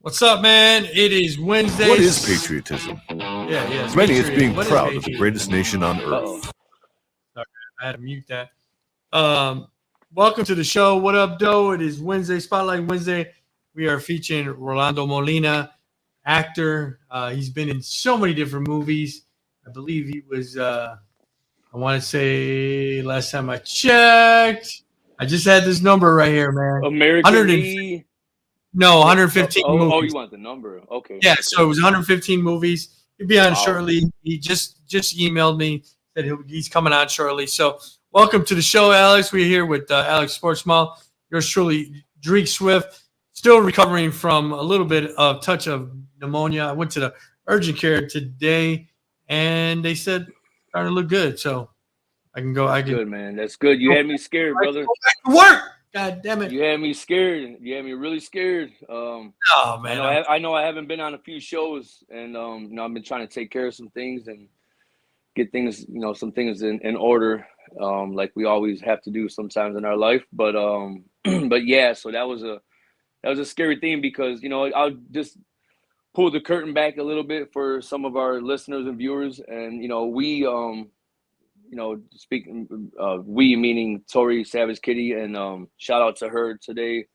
What's up, man? It is Wednesday. What is patriotism? Yeah. To many, it's being proud of the greatest nation on earth. Sorry, I had to mute that. Welcome to the show. What up, Doe? It is Wednesday, Spotlight Wednesday. We are featuring Rolando Molina, actor. He's been in so many different movies. I believe he was, I want to say, last time I checked, I just had this number right here, man. American No, 115 movies. Oh, you want the number? Okay. Yeah, so it was 115 movies. He'll be on shortly. He just emailed me that he's coming on shortly. So welcome to the show, Alex. We're here with Alex Sportsmall. Yours truly, Drake Swift. Still recovering from a little bit of touch of pneumonia. I went to the urgent care today, and they said starting to look good. So I can go. Good, man. That's good. You had me scared, brother. Go back to work. God damn it! You had me scared. You had me really scared. Oh man, I know I haven't been on a few shows, and I've been trying to take care of some things and get things, some things in order, like we always have to do sometimes in our life. But but yeah, so that was a scary thing because I'll just pull the curtain back a little bit for some of our listeners and viewers, and we speaking we meaning Tori Savage Kitty, and shout out to her today.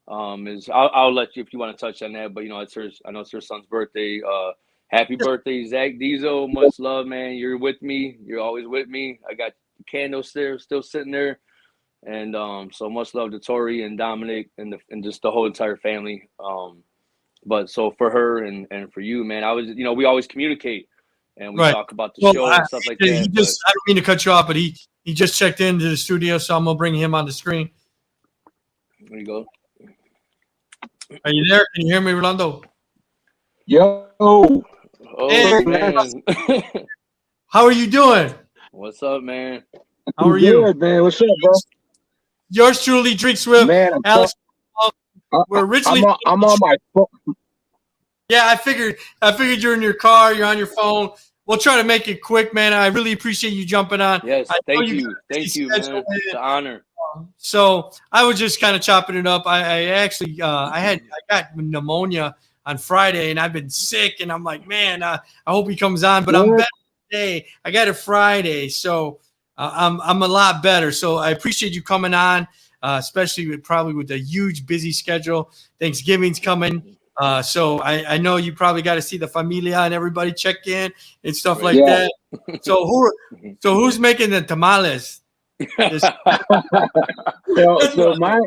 I'll let you if you want to touch on that, but it's her. I know it's her son's birthday. Happy birthday, Zach Diesel. Much love, man. You're with me. You're always with me. I got the candles there, still sitting there, and so much love to Tori and Dominic and just the whole entire family. But so for her and for you, man, I was we always communicate. And we talk about the show and stuff like that. I don't mean to cut you off, but he just checked into the studio, so I'm going to bring him on the screen. There you go. Are you there? Can you hear me, Rolando? Yo. Oh, hey, man. How are you doing? What's up, man? How are you? Good, man. What's up, bro? Yours truly, Drake Swift. Man, Alex. We're originally. I'm on my phone. Yeah, I figured you're in your car, you're on your phone. We'll try to make it quick, man. I really appreciate you jumping on. Yes, thank you, man. It's an honor. So I was just kind of chopping it up. I actually I got pneumonia on Friday, and I've been sick, and I'm like, man, I hope he comes on, but I'm better today. I got it Friday, so I'm a lot better. So I appreciate you coming on, especially probably with a huge busy schedule. Thanksgiving's coming. So I know you probably got to see the familia and everybody check in and stuff like that. So who's making the tamales? So my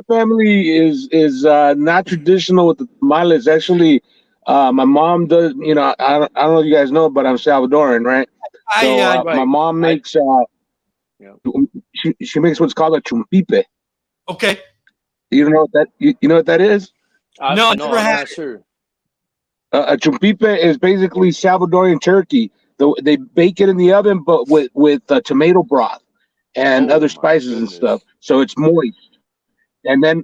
family is not traditional with the tamales. Actually, my mom does. I don't know if you guys know, but I'm Salvadoran, right? So my mom makes. She makes what's called a chumpipe. Okay. You know what that? You know what that is? No, I never had. Sure. A chumpipe is basically Salvadorian turkey. They bake it in the oven, but with tomato broth and other spices and stuff, so it's moist. And then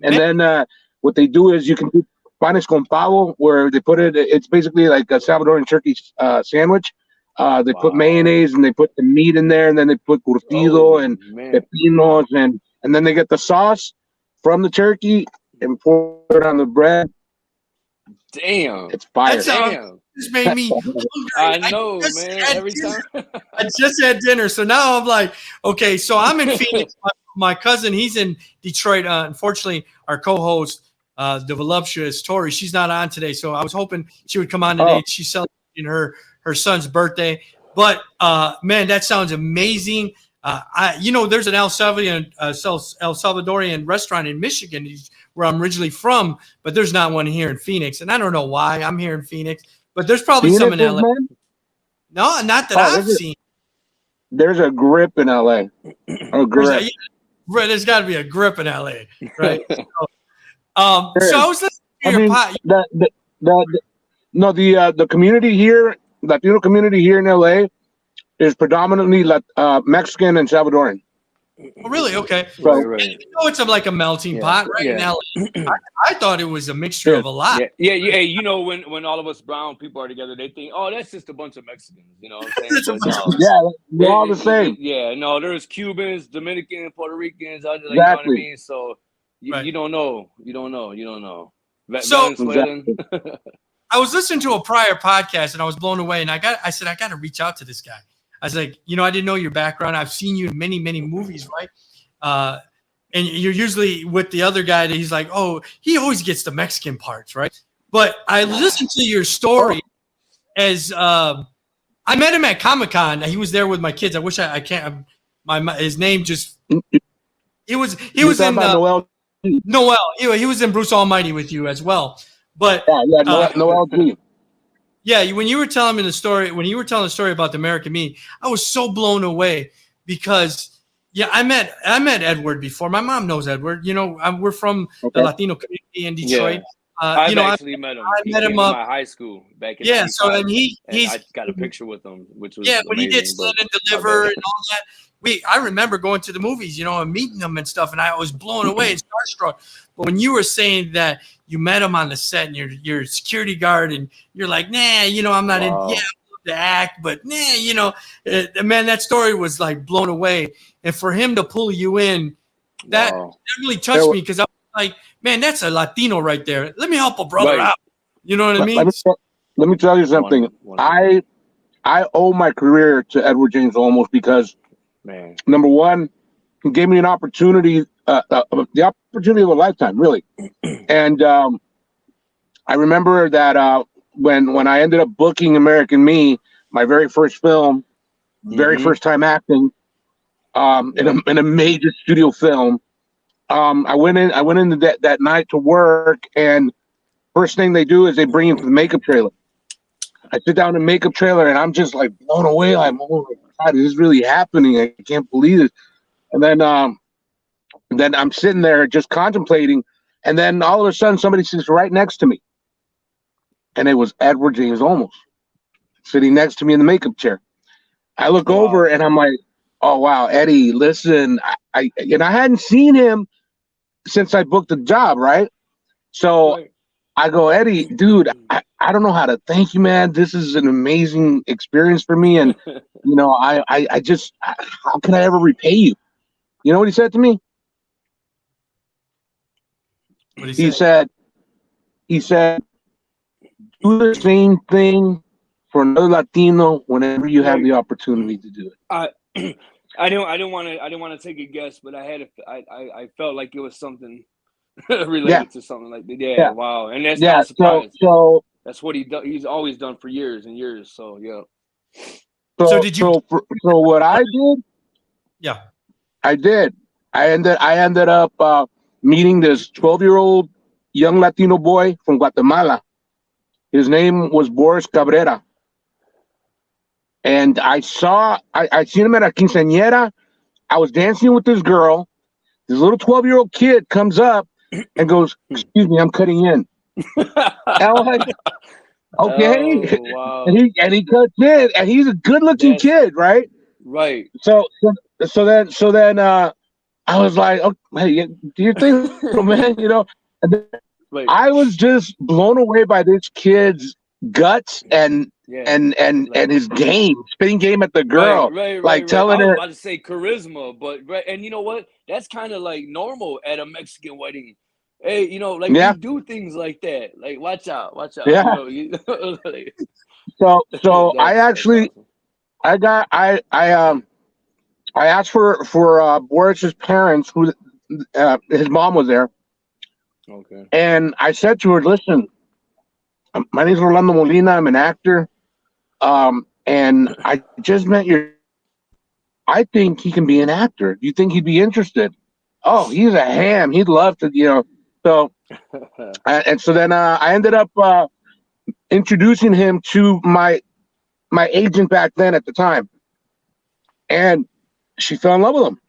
what they do is you can do panes con pavo, where they put it. It's basically like a Salvadorian turkey sandwich. They put mayonnaise and they put the meat in there, and then they put curtido and pepinos, and then they get the sauce from the turkey and pour it on the bread. Damn, it's fire. This made me hungry. I know, man. Every time I just had dinner, so now I'm like, okay. So I'm in Phoenix. My cousin, he's in Detroit. Unfortunately, our co-host, the voluptuous Tori, she's not on today. So I was hoping she would come on today. She's celebrating her son's birthday. But man, that sounds amazing. There's an El Salvadorian restaurant in Michigan where I'm originally from, but there's not one here in Phoenix. And I don't know why I'm here in Phoenix, but there's probably some in LA. Man? No, not that I've seen. There's a grip in LA. A grip. There's got to be a grip in LA, right? So I was listening to your pot. The community here, Latino community here in LA, is predominantly Mexican and Salvadoran. Oh, really? Okay. Right. It's like a melting pot, right? Yeah. Now, I thought it was a mixture of a lot. Yeah. Hey, when all of us brown people are together, they think, oh, that's just a bunch of Mexicans. You know what I'm saying? We're all the same. Yeah, no, there's Cubans, Dominicans, Puerto Ricans. Exactly. You know what I mean? So you don't know. You don't know. So Venezuelan. I was listening to a prior podcast and I was blown away. And I said, I got to reach out to this guy. I was like, I didn't know your background. I've seen you in many, many movies, right? And you're usually with the other guy that he's like, oh, he always gets the Mexican parts, right? But I listened to your story as I met him at Comic-Con. He was there with my kids. I wish I can't. His name just. He was in Noel. Noel. He was in Bruce Almighty with you as well. But Noel G. Yeah, when you were telling me the story, the story about the American Me, I was so blown away because I met Edward before. My mom knows Edward. We're from the Latino community in Detroit. I've actually met him. I met him in my high school back in 95, so and he's I got a picture with him, which was when he did Stand and Deliver and all that. I remember going to the movies, and meeting them and stuff, and I was blown away and starstruck. But when you were saying that you met him on the set and you're a security guard and you're like, nah, I'm not in. Yeah, I love to act, but nah, man, that story was like blown away. And for him to pull you in, that really touched me because I was like, man, that's a Latino right there. Let me help a brother out. You know what I mean? Let me tell you something. I owe my career to Edward James Olmos because, number one, he gave me an opportunity, the opportunity of a lifetime, really. And I remember that when I ended up booking American Me, my very first film, very first time acting, in a major studio film. I went in that night to work, and first thing they do is they bring you to the makeup trailer. I sit down in the makeup trailer, and I'm just like blown away. Like, oh my God, is this really happening? I can't believe it. And then I'm sitting there just contemplating, and then all of a sudden somebody sits right next to me, and it was Edward James Olmos sitting next to me in the makeup chair. I look over, and I'm like, oh wow, Eddie, listen, I hadn't seen him since I booked the job, right? So I go, Eddie, dude, I don't know how to thank you, man. This is an amazing experience for me, and I just, how can I ever repay you? You know what he said to me? What he said? He said, do the same thing for another Latino whenever you have the opportunity to do it. I didn't want to take a guess, but I felt like it was something related to something like that. Yeah. Wow. And that's not surprising. So that's what he's always done for years and years. So So did you? So what I did? Yeah, I did. I ended up meeting this 12-year-old young Latino boy from Guatemala. His name was Boris Cabrera. And I seen him at a quinceañera. I was dancing with this girl. This little 12-year-old kid comes up and goes, "Excuse me, I'm cutting in." I was like, okay. Oh, wow. and he cuts in, and he's a good-looking kid, right? Right. So then I was like, "Okay, hey, do you think, man?" And then I was just blown away by this kid's guts and his spitting game at the girl, telling her. I was about to say charisma, but and you know what? That's kind of like normal at a Mexican wedding. Hey, we do things like that. Like, watch out. Yeah. So I actually, awesome. I asked for Boris's parents, who his mom was there. Okay. And I said to her, "Listen, my name is Rolando Molina. I'm an actor. And I just met I think he can be an actor. Do you think he'd be interested?" "Oh, he's a ham. He'd love to, So, and so then I ended up introducing him to my agent back then at the time. And she fell in love with him.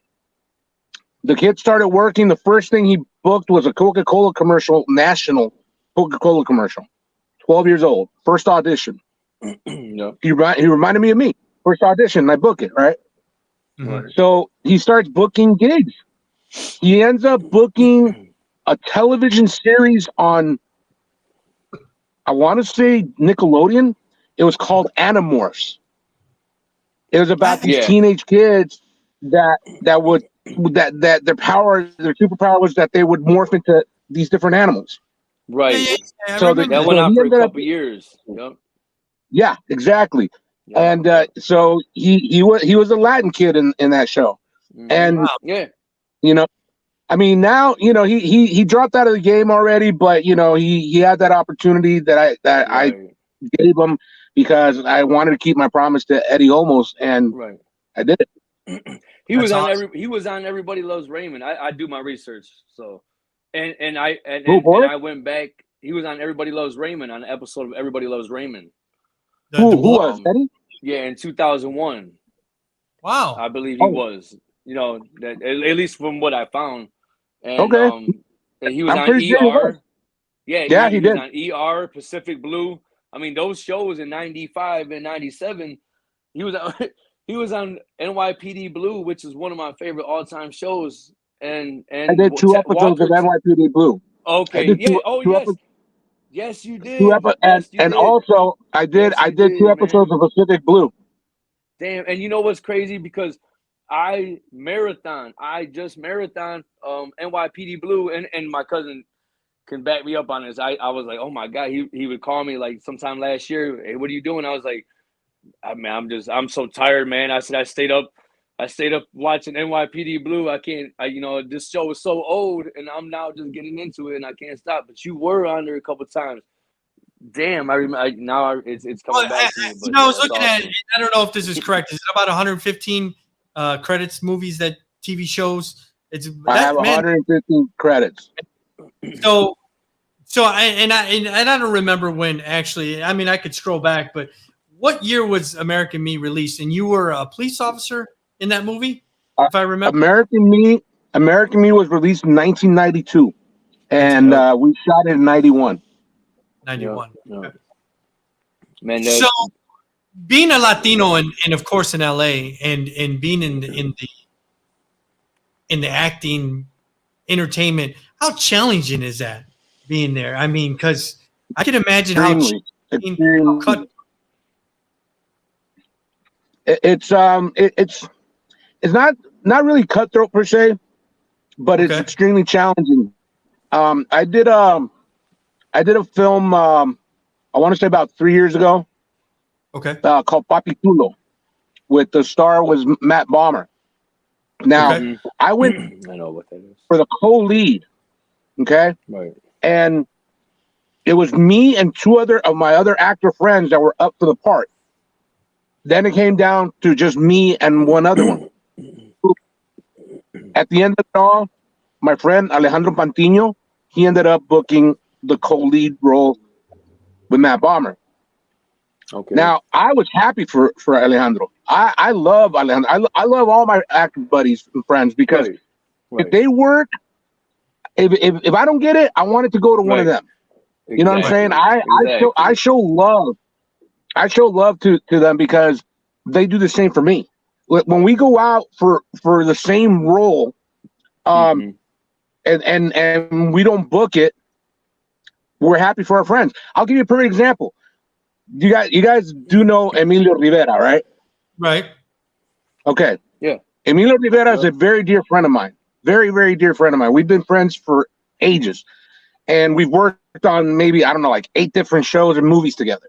The kid started working. The first thing he booked was a Coca-Cola commercial, national Coca-Cola commercial. 12 years old. First audition. No. He reminded me of me. First audition, I book it, right? Mm-hmm. So he starts booking gigs. He ends up booking a television series on, I want to say Nickelodeon. It was called Animorphs. It was about these teenage kids that their superpower was that they would morph into these different animals. Right. I So remember That went on he for a ended up, couple years. Yep. yeah, exactly. Yep. And so he was a Latin kid in that show, and Wow. Yeah. you know, I mean, now he dropped out of the game already, but he had that opportunity that I Right. gave him because I wanted to keep my promise to Eddie Olmos, and Right. I did it. He was That's on awesome. he was on Everybody Loves Raymond. I do my research, so and Who, I went back. He was on Everybody Loves Raymond on an episode of Everybody Loves Raymond. who was Eddie? Yeah, in 2001, Wow. I believe he was. That at least from what I found, and Okay. and he was I'm on pretty sure he was. ER. Yeah, Yeah, he he was did. on ER, Pacific Blue. I mean, those shows in '95 and '97. He was on, he was on NYPD Blue, which is one of my favorite all-time shows. And I did 2 episodes of Walker. NYPD Blue. Okay, I did yeah. two episodes. Yes, you did. And Yes, you did. also I did Yes, you 2 did, episodes man. of Pacific Blue. Damn, and you know what's crazy? Because I just marathon NYPD Blue, and my cousin can back me up on this. I was like, oh my God, he would call me like sometime last year. Hey, what are you doing? I was like, I'm so tired, man. I said I stayed up watching NYPD Blue. I can't, this show is so old, and I'm now just getting into it, and I can't stop. But you were on there a couple times. Damn, I remember. It's coming back to me. But I was looking awesome. at it. I don't know if this is correct. Is it about 115 credits, movies, that TV shows? I have 115 credits. So I don't remember when actually. I mean, I could scroll back, but what year was American Me released? And you were a police officer in that movie, if I remember. American Me was released in 1992, and we shot it in 91. 91. Yeah. Man, So being a Latino and of course in LA and being in the acting entertainment, how challenging is that being there? I mean, because I can imagine how cut. It's not really cutthroat per se, but it's extremely challenging. I did a film I want to say about 3 years ago. Okay. Called Papi Chulo, with the star was Matt Bomber. Now I went I know what that is. for the co-lead. Okay. Right. And it was me and 2 of my other actor friends that were up for the part. Then it came down to just me and 1 other one. At the end of it all, my friend Alejandro Pantino, he ended up booking the co-lead role with Matt Bomber. Okay. Now I was happy for Alejandro. I love Alejandro. I love all my acting buddies and friends because if they work, if I don't get it, I want it to go to one of them. Exactly. You know what I'm saying? I show love. I show love to them because they do the same for me. When we go out for the same role, and we don't book it, we're happy for our friends. I'll give you a perfect example. You guys do know Emilio Rivera, right? Right. Okay. Yeah. Emilio Rivera is a very dear friend of mine. Very, very dear friend of mine. We've been friends for ages. And we've worked on maybe, I don't know, like 8 different shows and movies together.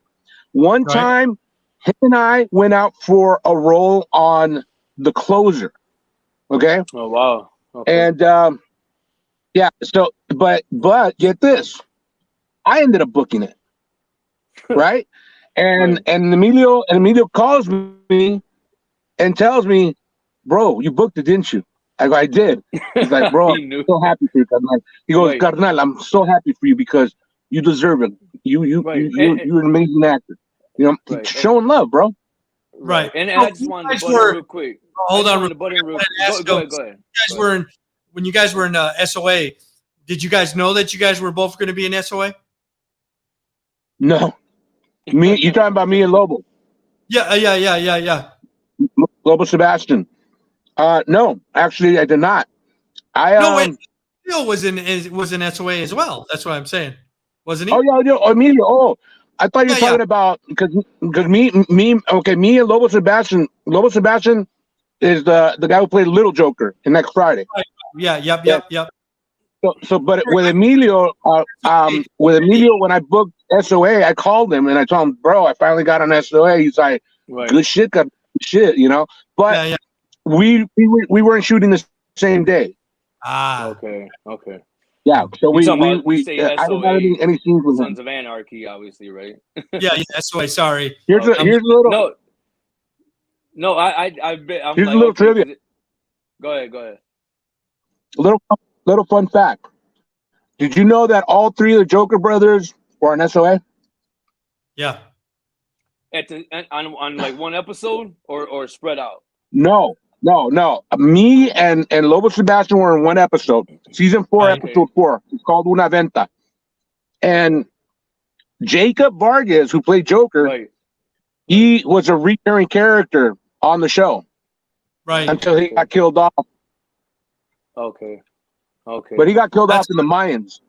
One time, him and I went out for a role on The Closer. Okay? Oh, wow. Okay. And, yeah, so, but get this. I ended up booking it. Right? And Emilio calls me and tells me, bro, you booked it, didn't you? I go, I did. He's like, bro, I'm so happy for you, Carnal. He goes, Carnal, I'm so happy for you because you deserve it. You're an amazing actor. You know, showing love, bro. Right. And I just wanted to butt in real quick. Hold on. Go ahead. When you guys were in SOA, did you guys know that you guys were both going to be in SOA? No. You talking about me and Lobo? Yeah. Lobo Sebastian. No, actually, I did not. Phil was in SOA as well. That's what I'm saying, wasn't he? Oh yeah, Emilio. Oh, I thought you were talking about because me and Lobo Sebastian. Lobo Sebastian is the guy who played Little Joker in Next Friday. Right. Yeah. Yep. But with Emilio, when I booked SOA, I called him and I told him, bro, I finally got on SOA. He's like, good shit, got shit, you know. But we weren't shooting the same day. Okay. Yeah, so we I don't have any scenes with Sons of Anarchy, obviously, right? yeah, SOA. Sorry. Here's a little. No, I'm here's a little trivia. Go ahead. Little fun fact. Did you know that all three of the Joker brothers were on SOA? Yeah. On like one episode or spread out? No. Me and Lobo Sebastian were in one episode. Season 4, episode 4. It's called Una Venta. And Jacob Vargas, who played Joker, he was a recurring character on the show. Right. Until he got killed off. Okay. But he got killed off in the Mayans.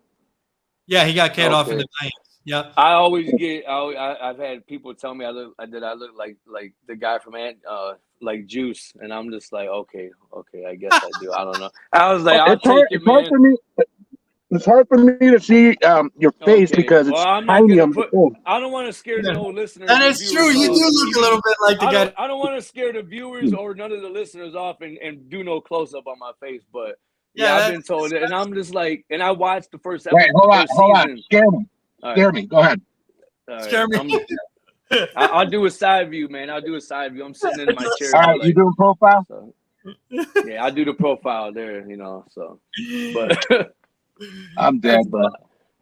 Yeah, he got killed off in the Mayans. Yeah. I always I've had people tell me I look like the guy from like Juice, and I'm just like, okay, I guess I do. I don't know. I was like, I'll take it, man. It's hard for me to see your face because it's tiny on the phone. I don't want to scare the whole listeners. That is true. You do look a little bit like the guy. I don't want to scare the viewers or none of the listeners off and do no close up on my face, but I've been told it, and I'm just like, and I watched the first episode. Wait, hold on. Scare me. Go ahead. Scare me. I'll do a side view, man. I'm sitting in my chair. All right, you doing profile? So, yeah, I do the profile there, you know. So, but I'm dead, bro.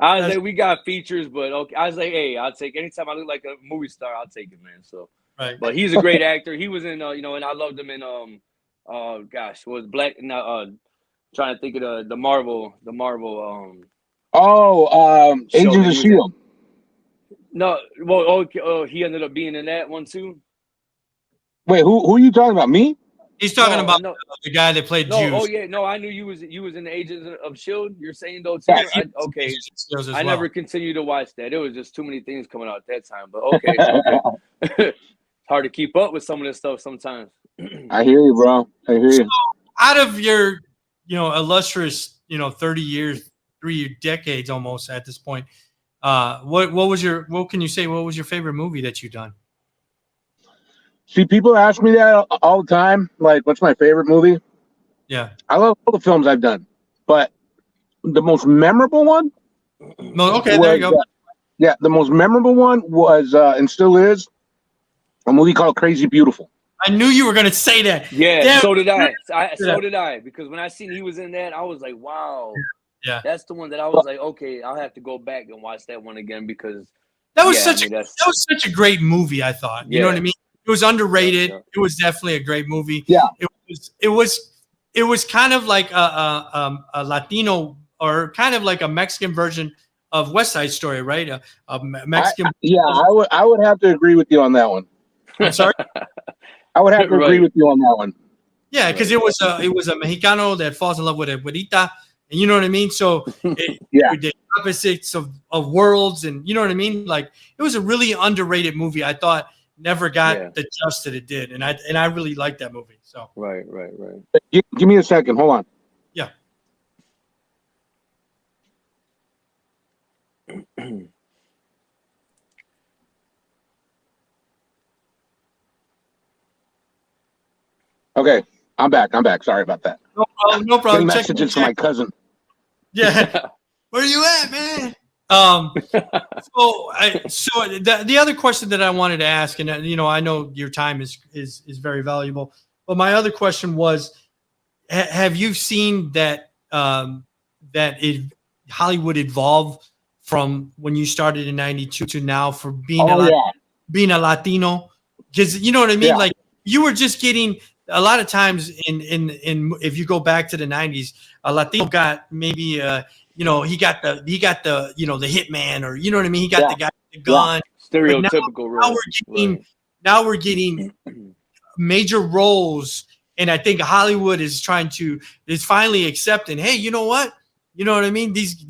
I was like, we got features, but okay. I was like, hey, I'll take anytime I look like a movie star, I'll take it, man. So, but he's a great actor. He was in, and I loved him in, was Black? Trying to think of the Marvel. Agents of S.H.I.E.L.D. No, well, he ended up being in that one too. Wait, who are you talking about? Me? He's talking about the guy that played Juice. Oh yeah, no, I knew you was in the Agents of S.H.I.E.L.D. You're saying though too? Okay, I never continued to watch that. It was just too many things coming out at that time. But okay. It's hard to keep up with some of this stuff sometimes. I hear you, bro. I hear you. Out of your, illustrious, 30 years, 3 decades almost at this point, what can you say? What was your favorite movie that you've done? See, people ask me that all the time. Like, what's my favorite movie? Yeah. I love all the films I've done, but the most memorable one. There you go. Yeah, the most memorable one was and still is a movie called Crazy Beautiful. I knew you were going to say that. Yeah, so did I. So did I. Because when I seen he was in that, I was like, wow. Yeah. That's the one that I was like, okay, I'll have to go back and watch that one again because that was such a great movie, I thought. You know what I mean? It was underrated. Yeah. It was definitely a great movie. Yeah. It was kind of like a Latino or kind of like a Mexican version of West Side Story, right? A Mexican. I would have to agree with you on that one. I'm sorry. I would have to agree with you on that one. Yeah, because it was a Mexicano that falls in love with a güerita, and you know what I mean. So the opposites of worlds, and you know what I mean. Like it was a really underrated movie. I thought never got the just that it did, and I really liked that movie. So right. Give me a second. Hold on. Yeah. Okay, I'm back. Sorry about that. No problem. Messages from my cousin. Yeah. Where you at, man? So the other question that I wanted to ask, and I know your time is very valuable, but my other question was, have you seen that Hollywood evolve from when you started in '92 to now for being a Latino? Because you know what I mean, like you were just getting. A lot of times in if you go back to the 90s, a Latino got maybe he got the the hitman, or you know what I mean, he got the guy with the gun. Stereotypical role. Now we're getting major roles, and I think Hollywood is finally accepting, hey, you know what I mean, these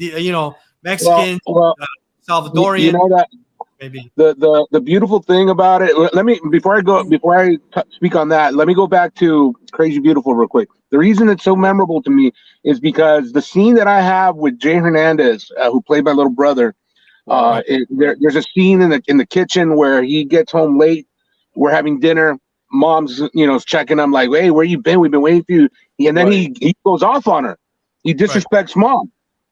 Mexicans, Salvadorian, you know that. Maybe. The beautiful thing about it. Let me before I speak on that. Let me go back to Crazy Beautiful real quick. The reason it's so memorable to me is because the scene that I have with Jay Hernandez, who played my little brother, there's a scene in the kitchen where he gets home late. We're having dinner. Mom's, checking him like, hey, where you been? We've been waiting for you. And then he goes off on her. He disrespects mom.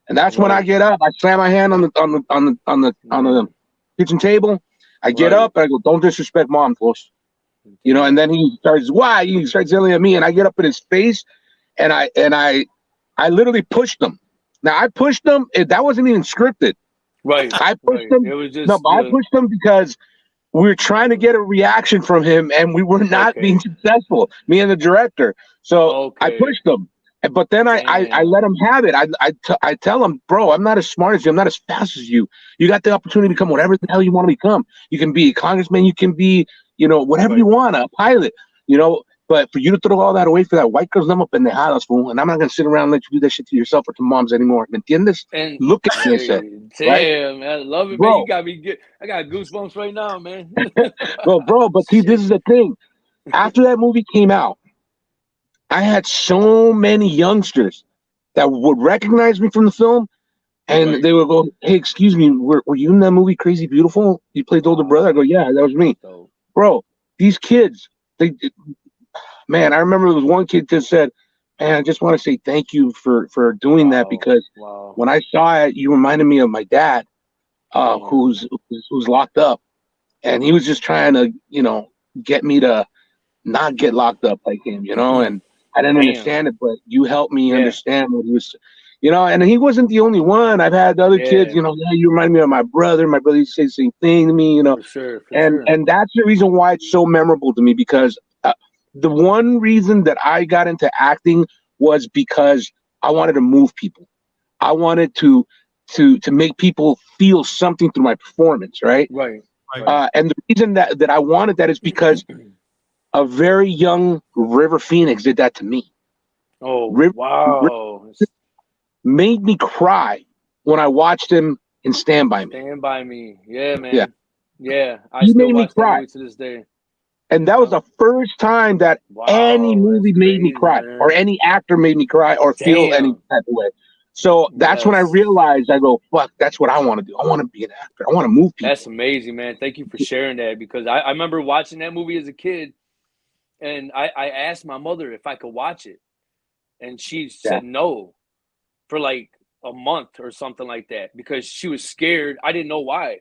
And that's when I get up. I slam my hand on the kitchen table. I get up and I go, don't disrespect mom, close. And then he starts, why? He starts yelling at me, and I get up in his face, and I literally pushed him. Now I pushed him. That wasn't even scripted. Right. I pushed him. It was just, but I pushed him because we were trying to get a reaction from him, and we were not being successful. Me and the director. So I pushed him. But then I let him have it. I tell him, bro, I'm not as smart as you. I'm not as fast as you. You got the opportunity to become whatever the hell you want to become. You can be a congressman. You can be, whatever you want, a pilot, But for you to throw all that away for that white girl's number up in the house, fool, and I'm not going to sit around and let you do that shit to yourself or to moms anymore. ¿Entiendes? And look at me and say, damn, man, I love it, bro. Man. You got me good. I got goosebumps right now, man. But see, this is the thing. After that movie came out, I had so many youngsters that would recognize me from the film, and they would go, hey, excuse me, were you in that movie Crazy Beautiful? You played the older brother? I go, yeah, that was me. Bro, these kids, man, I remember there was one kid just said, man, I just want to say thank you for doing that, because when I saw it, you reminded me of my dad, who's locked up, and he was just trying to, get me to not get locked up like him, and I didn't understand it, but you helped me understand what he was, and he wasn't the only one. I've had other kids, you remind me of my brother. My brother used to say the same thing to me, For sure. And that's the reason why it's so memorable to me, because the one reason that I got into acting was because I wanted to move people. I wanted to make people feel something through my performance, right? Right. And the reason that I wanted that is because a very young River Phoenix did that to me. River made me cry when I watched him in Stand By Me. Stand By Me. Yeah, man. Yeah. I He still made me watch cry that movie to this day. And that was the first time that any movie made me cry, man. Or any actor made me cry or feel any type of way. So that's when I realized, I go, fuck, that's what I want to do. I want to be an actor. I want to move people. That's amazing, man. Thank you for sharing that, because I remember watching that movie as a kid, and I asked my mother if I could watch it, and she said no for like a month or something like that, because she was scared. I didn't know why.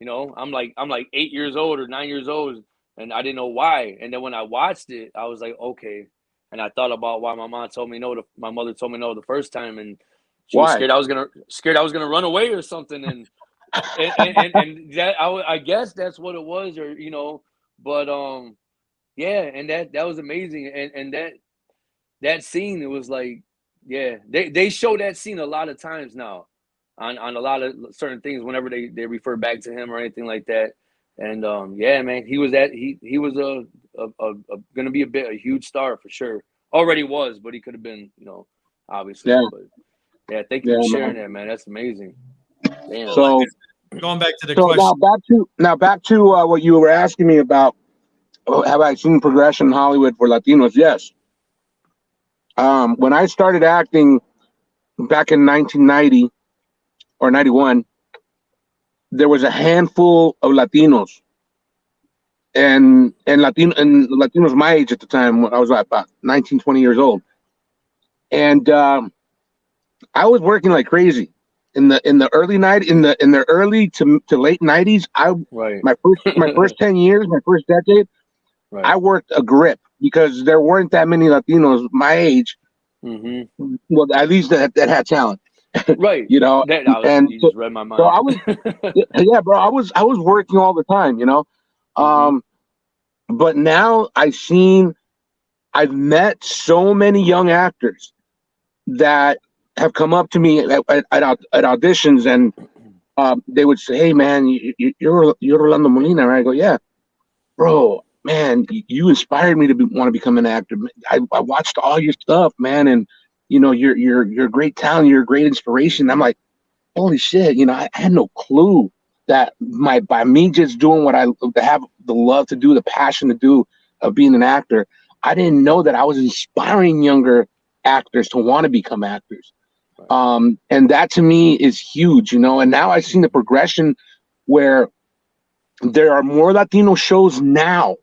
I'm like 8 years old or 9 years old, and I didn't know why. And then when I watched it, I was like, okay. And I thought about why my mom told me no. My mother told me no the first time, and she was scared I was gonna run away or something. And that I guess that's what it was, or But yeah, and that was amazing. And that scene, it was like, they show that scene a lot of times now on a lot of certain things whenever they refer back to him or anything like that. And yeah, man, he was gonna be a huge star for sure. Already was, but he could have been, obviously. Yeah. But yeah, thank you for sharing that, man. That's amazing. Damn. So going back to the question. Now back to what you were asking me about. Have I seen progression in Hollywood for Latinos? Yes. When I started acting back in 1990 or 91, there was a handful of Latinos, and Latinos my age at the time. I was about 19, 20 years old, and I was working like crazy in the early to late 90s. My first 10 years, my first decade, I worked a grip because there weren't that many Latinos my age. Mm-hmm. Well, at least that had talent. Right. You just read my mind. So I was, bro, I was working all the time, but now I've met so many young actors that have come up to me at auditions, and they would say, hey man, you're Rolando Molina, right? I go, yeah, bro, man, you inspired me to want to become an actor. I watched all your stuff, man, and you're a great talent. You're a great inspiration. I'm like, holy shit, I had no clue that by me just doing what I have the love to do, the passion to do of being an actor, I didn't know that I was inspiring younger actors to want to become actors. And that to me is huge, you know. And now I've seen the progression where there are more Latino shows now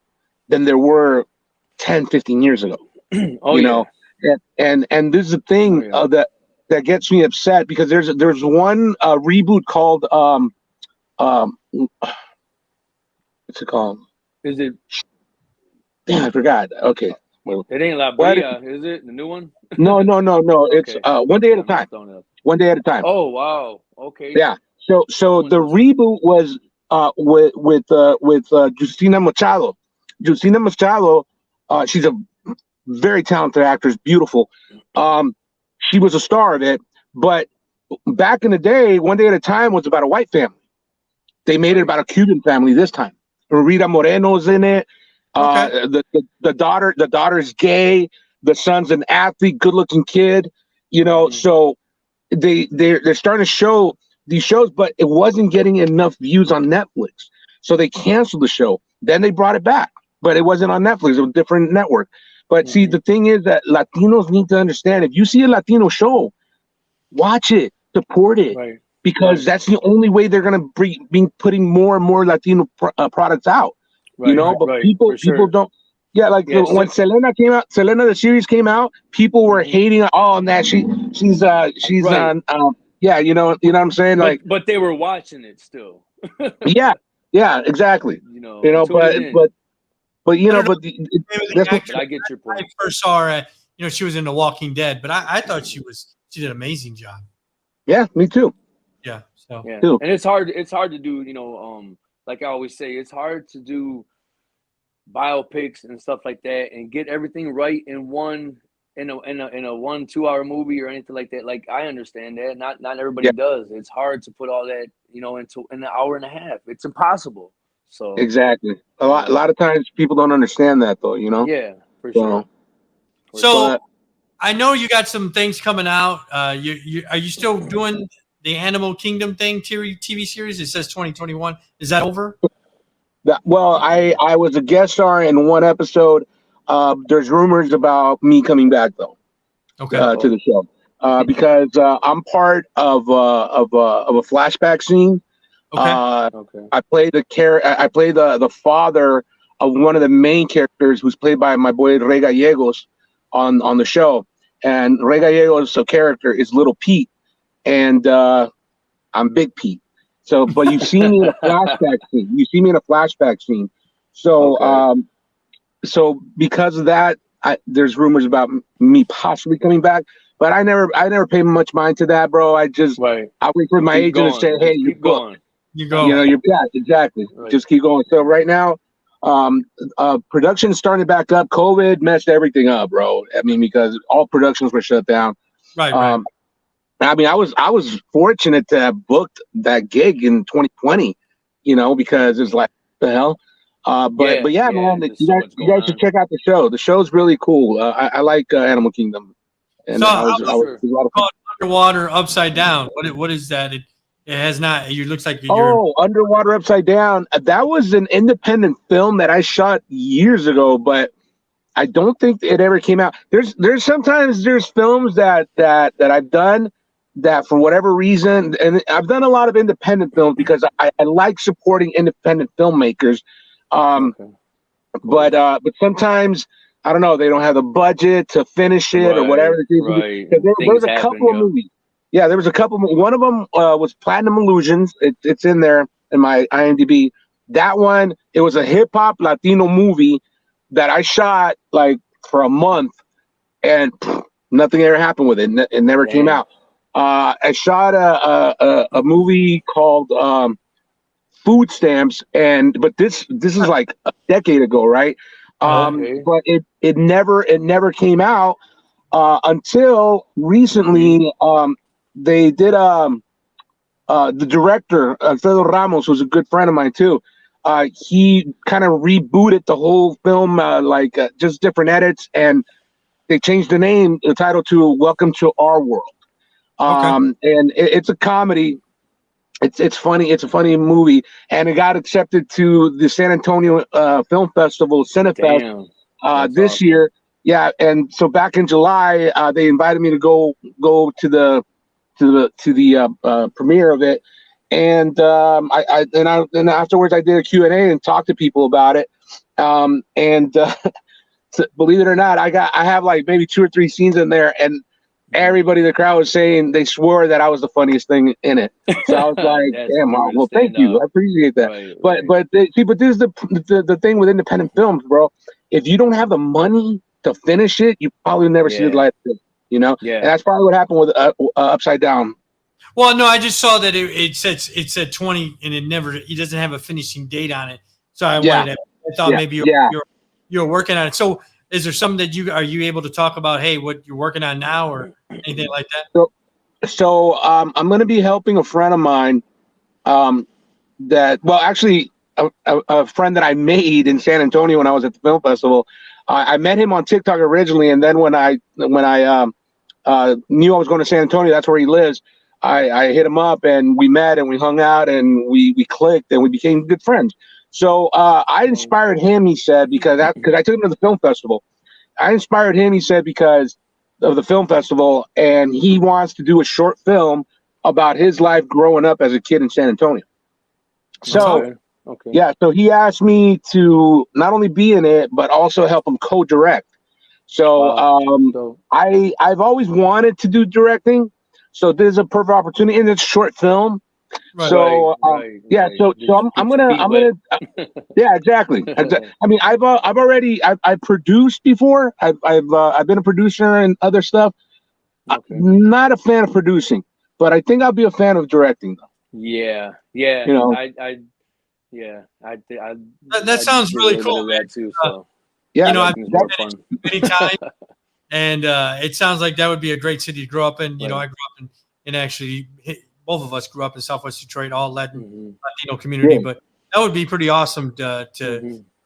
than there were 10, 15 years ago. You know, and this is the thing that gets me upset, because there's one reboot called what's it called? Is it? Damn, I forgot. Okay. It ain't La Brea, is it? The new one? No. It's One Day at a Time. One Day at a Time. Oh wow. Okay. Yeah. So the reboot was with Justina Machado. Justina Machado, she's a very talented actress, beautiful. She was a star of it, but back in the day, One Day at a Time was about a white family. They made it about a Cuban family this time. Rita Moreno's in it. The daughter's gay. The son's an athlete, good-looking kid. You know, so they're starting to show these shows, but it wasn't getting enough views on Netflix, so they canceled the show. Then they brought it back, but it wasn't on Netflix. It was a different network. But see, the thing is that Latinos need to understand, if you see a Latino show, watch it, support it, because that's the only way they're going to be putting more and more Latino products out. You know, but people don't. Yeah, like when Selena came out, Selena the series came out, people were hating. Oh, and that she's on. Yeah, you know what I'm saying? Like, but they were watching it still. yeah, exactly. You know, but you know, but I get your point. I first saw her, you know, she was in The Walking Dead, but I thought she did an amazing job. Yeah, me too. Yeah, so and it's hard to do, you know, like I always say, it's hard to do biopics and stuff like that and get everything right in a 1-2 hour movie or anything like that. Like, I understand that not everybody does. It's hard to put all that, you know, into an hour and a half. It's impossible. So exactly, a lot of times people don't understand that, though, you know. Yeah, for sure. So I know you got some things coming out. Are you still doing the Animal Kingdom thing TV series? It says 2021. Is that over? Well, I was a guest star in one episode. There's rumors about me coming back, though. Okay. To the show, because I'm part of a flashback scene. Okay. I play the father of one of the main characters, who's played by my boy Rey Gallegos on the show, and Rey Gallegos' character is Little Pete, and I'm Big Pete. So, but you see me in a flashback scene. So, so because of that, there's rumors about me possibly coming back, but I never pay much mind to that, bro. I wait for my agent to say, "Hey, you go." You go. You know, exactly. Right. Just keep going. So right now, production's starting back up. COVID messed everything up, bro. I mean, because all productions were shut down. Right. I mean, I was fortunate to have booked that gig in 2020, you know, because it's like, the hell. But yeah, man, you guys should check out the show. The show's really cool. I like Animal Kingdom. And so I was Underwater Upside Down. What is that? It has not. It looks like you're. Underwater Upside Down. That was an independent film that I shot years ago, but I don't think it ever came out. There's sometimes films that I've done that for whatever reason, and I've done a lot of independent films because I like supporting independent filmmakers. But sometimes I don't know, they don't have the budget to finish it or whatever. Right. There was a couple of movies. Yeah, there was a couple. One of them was Platinum Illusions. It's in there in my IMDb. That one, it was a hip hop Latino movie that I shot like for a month, and nothing ever happened with it. It never came out. I shot a movie called Food Stamps, but this is like a decade ago, right? But it never came out until recently. They did the director, Alfredo Ramos, was a good friend of mine too. He kind of rebooted the whole film, just different edits, and they changed the title to Welcome to Our World. And it's a comedy. It's funny. It's a funny movie, and it got accepted to the San Antonio Film Festival, Cinefest, this year. Yeah, and so back in July, they invited me to go to the premiere of it, and and afterwards I did a Q&A and talked to people about it, and so believe it or not, I have like maybe 2 or 3 scenes in there, and everybody in the crowd was saying they swore that I was the funniest thing in it. So I was like, damn, well, thank you, I appreciate that. Right, but this is the thing with independent films, bro. If you don't have the money to finish it, you probably never see the light of it, you know? Yeah. And that's probably what happened with Upside Down. Well, no, I just saw that it said 20, and it doesn't have a finishing date on it. So I thought maybe you're working on it. So is there something that are you able to talk about? Hey, what you're working on now, or anything like that? So I'm going to be helping a friend of mine. Actually, a friend that I made in San Antonio when I was at the film festival. I met him on TikTok originally, and then when I knew I was going to San Antonio, that's where he lives. I hit him up, and we met, and we hung out, and we clicked, and we became good friends. So I inspired him, he said, because I took him to the film festival. I inspired him, he said, because of the film festival, and he wants to do a short film about his life growing up as a kid in San Antonio. So, so he asked me to not only be in it, but also help him co-direct. So I've always wanted to do directing. So this is a perfect opportunity, and it's a short film. Right, so so I'm gonna yeah, exactly. I mean, I've produced before. I've been a producer and other stuff. I'm not a fan of producing, but I think I'll be a fan of directing though. Yeah. You know, that sounds really cool, man. Too, so. You know, I've been many times, and it sounds like that would be a great city to grow up in. You know, I grew up in actually, both of us grew up in Southwest Detroit, all Latino community, but that would be pretty awesome to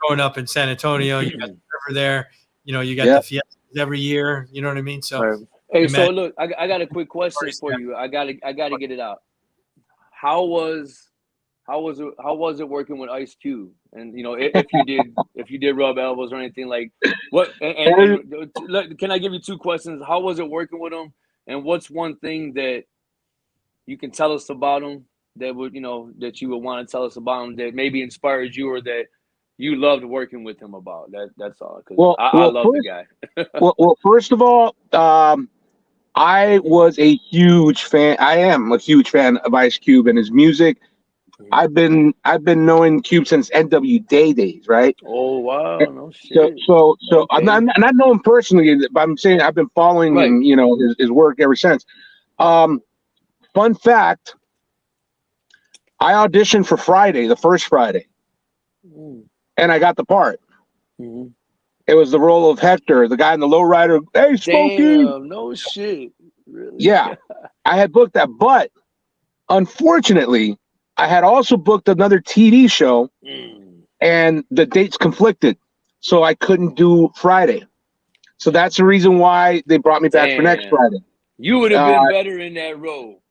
growing up in San Antonio. You got the river there, you know, you got the fiestas every year. You know what I mean? So, hey, so look, I got a quick question for you. I gotta get it out. How was it working with Ice Cube? And you know, if you did rub elbows or anything, like what? And look, can I give you 2 questions? How was it working with him? And what's one thing that you can tell us about him that would, you know, that you would want to tell us about him that maybe inspired you or that you loved working with him about? That's all. Because I love the guy. well, first of all, I was a huge fan. I am a huge fan of Ice Cube and his music. I've been knowing Cube since NW Day days, right? Oh wow, no shit. So I'm not know him personally, but I'm saying I've been following him, you know, his work ever since. Fun fact: I auditioned for Friday, the first Friday, and I got the part. It was the role of Hector, the guy in the lowrider. Hey, Smokey! Damn, no shit. Really? Yeah, I had booked that, but unfortunately, I had also booked another TV show, and the dates conflicted, so I couldn't do Friday. So that's the reason why they brought me back for next Friday. You would have been better in that role.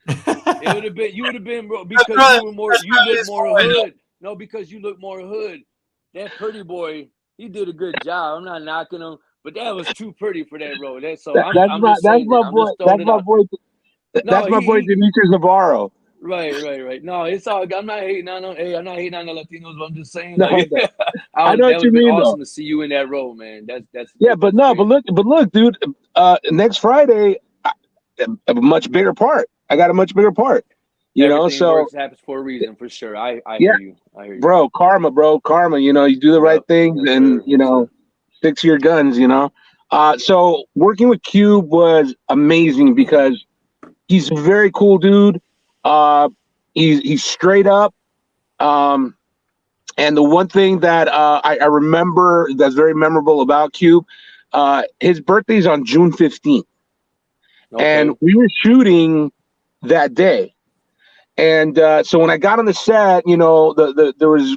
It would have been. You would have been, bro, because you were more. You look more hood. No, because you look more hood. That pretty boy, he did a good job. I'm not knocking him, but that was too pretty for that role. That's my boy Demetrius Navarro. Right. No, it's all. I'm not hating on them. Hey, I'm not hating on the Latinos. But I'm just saying. Like, I know what you mean. Awesome to see you in that role, man. That's. Yeah, but look, dude. Next Friday, a much bigger part. I got a much bigger part. You know, so happens for a reason, for sure. I hear you. I hear you, bro. Karma. You know, you do the right things, and you know, stick to your guns. You know. So working with Cube was amazing because he's a very cool dude. He's straight up. And the one thing that I remember that's very memorable about Cube, his birthday's on June 15th. And we were shooting that day. And so when I got on the set, you know, there was,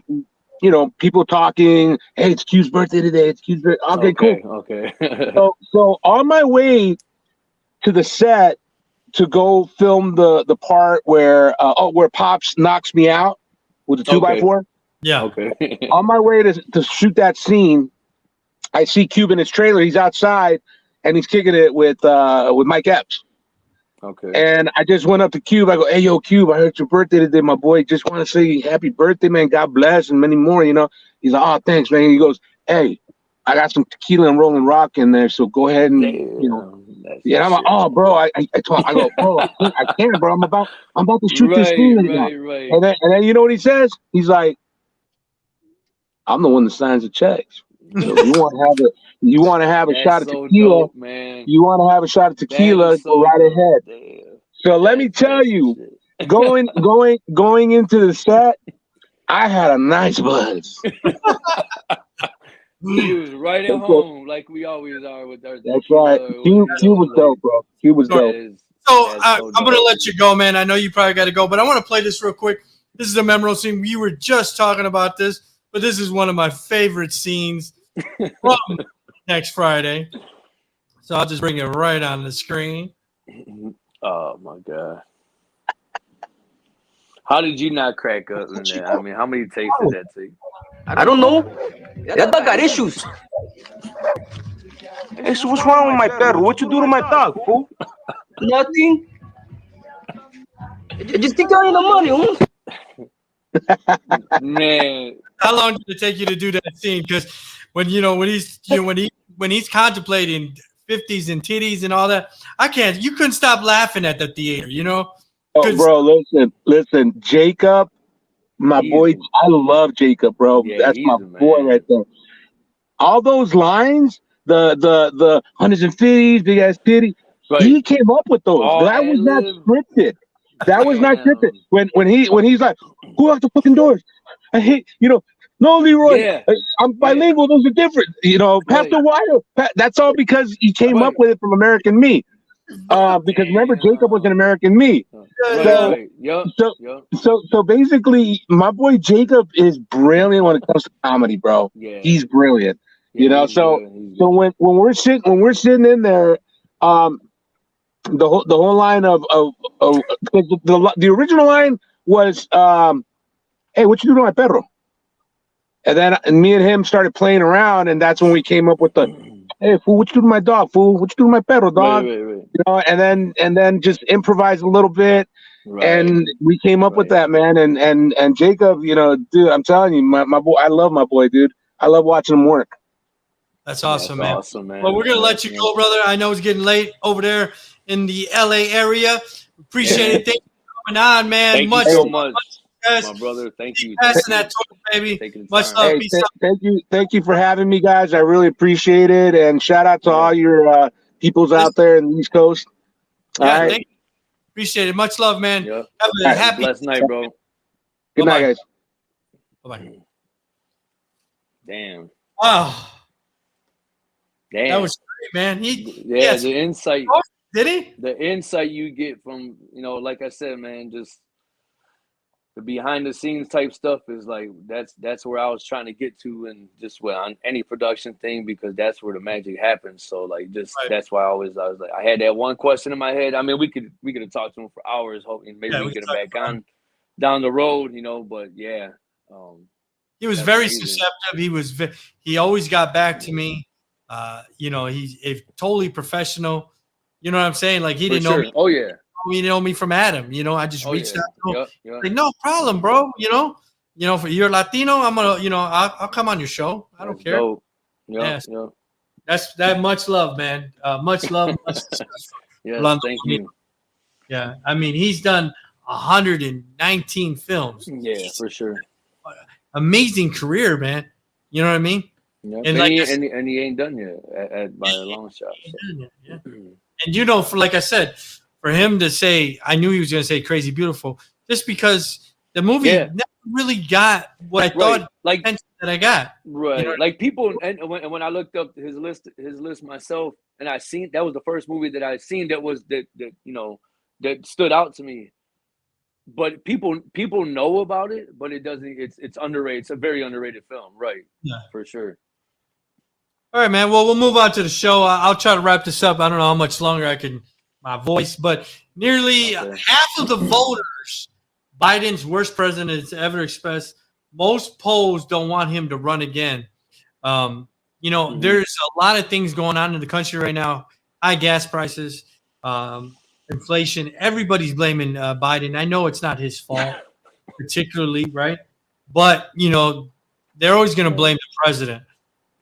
you know, people talking, hey, it's Cube's birthday today. It's Cube's birthday. Okay, cool. Okay. so on my way to the set to go film the part where Pops knocks me out with the 2x4. Yeah. Okay. On my way to shoot that scene, I see Cube in his trailer. He's outside, and he's kicking it with Mike Epps. Okay. And I just went up to Cube. I go, hey, yo, Cube, I heard your birthday today, my boy. Just want to say happy birthday, man. God bless, and many more, you know. He's like, oh, thanks, man. He goes, hey, I got some tequila and Rolling Rock in there, so go ahead and, you know. Yeah, I'm like, oh, bro, I go, bro, I can't, bro. I'm about to shoot this scene right now. Right. And then you know what he says? He's like, I'm the one that signs the checks. So if you want to have a shot of tequila, dope, man. you want to have a shot of tequila, go right ahead. Damn. So let me tell you, going into the set, I had a nice buzz. He was right at home, like we always are with our. That's right. Q was dope, bro. Q was dope. So I'm gonna let you go, man. I know you probably got to go, but I want to play this real quick. This is a memorable scene. We were just talking about this, but this is one of my favorite scenes from next Friday. So I'll just bring it right on the screen. Oh my God! How did you not crack up in that? I mean, how many takes did that take? I don't know. That dog got issues. Hey, so what's wrong with my perro? What you do to my dog, fool? Nothing. Just take out the money, huh? Man, how long did it take you to do that scene? Because when he's contemplating 50s and titties and all that, you couldn't stop laughing at the theater, you know. Oh, bro, listen, Jacob. My boy, I love Jacob, bro. Yeah, that's my boy right there. All those lines, the 150s, big ass titty, he came up with those. That was not scripted. That was not scripted. When he's like, who locked the fucking doors? I hate, no, Leroy. Yeah. I'm bilingual. Those are different. Pastor Wild. That's all because he came up with it from American Me. Because remember, Jacob was an American Me. So basically, my boy Jacob is brilliant when it comes to comedy, bro. Yeah. He's brilliant. So when we're sitting in there, the whole line of the original line was, hey, what you do to my perro? And then me and him started playing around, and that's when we came up with the, hey, fool, what you do to my dog, fool? What you do to my perro, dog? Right. And then just improvise a little bit, and we came up with that, man. And Jacob, dude, I'm telling you, my boy, I love my boy, dude. I love watching him work. That's awesome, man. Well, we're gonna let you go, brother. I know it's getting late over there in the LA area. Appreciate it. Thank you for coming on, man. Thank you so much. My brother, thank you. Passing that torch, baby. Much love. Hey, thank you for having me, guys. I really appreciate it, and shout out to all your peoples out there in the East Coast. Yeah, thank you. Appreciate it. Much love, man. Yep. Have a happy blessed night, bro. Good night, guys. Bye-bye. Damn. Wow. Damn. That was great, man. The insight. Oh, did he? The insight you get from, like I said, man, just the behind the scenes type stuff is like that's where I was trying to get to, and just on any production thing, because that's where the magic happens. So that's why I was like, I had that one question in my head. I mean, we could have talked to him for hours, hoping maybe we get him back on down the road, but yeah. He was very susceptible. He always got back to me. He's totally professional. You know what I'm saying? Like, he didn't know me. Oh yeah. He know me from Adam. I just reached out to him. Yep. Like, no problem, bro. For you're Latino, I'm gonna, I'll come on your show. I don't care. Yep. That's that. Much love, man. Much love. Much Rolando thank Molina. You. Yeah, I mean, he's done 119 films. Yeah, for sure. Amazing career, man. You know what I mean? Yeah. And he ain't done yet by a long shot. So. Yeah. And like I said, for him to say, I knew he was going to say Crazy Beautiful, just because the movie never really got what I thought that I got. Right. Like people, and when I looked up his list myself, and I seen that was the first movie that I seen that stood out to me. But people know about it, but it doesn't. It's underrated. It's a very underrated film, right? Yeah, for sure. All right, man. Well, we'll move on to the show. I'll try to wrap this up. I don't know how much longer I can. My voice, but nearly half of the voters, Biden's worst president has ever expressed. Most polls don't want him to run again. you know, there's a lot of things going on in the country right now. High gas prices, inflation. Everybody's blaming Biden. I know it's not his fault, particularly, right? But, you know, they're always going to blame the president.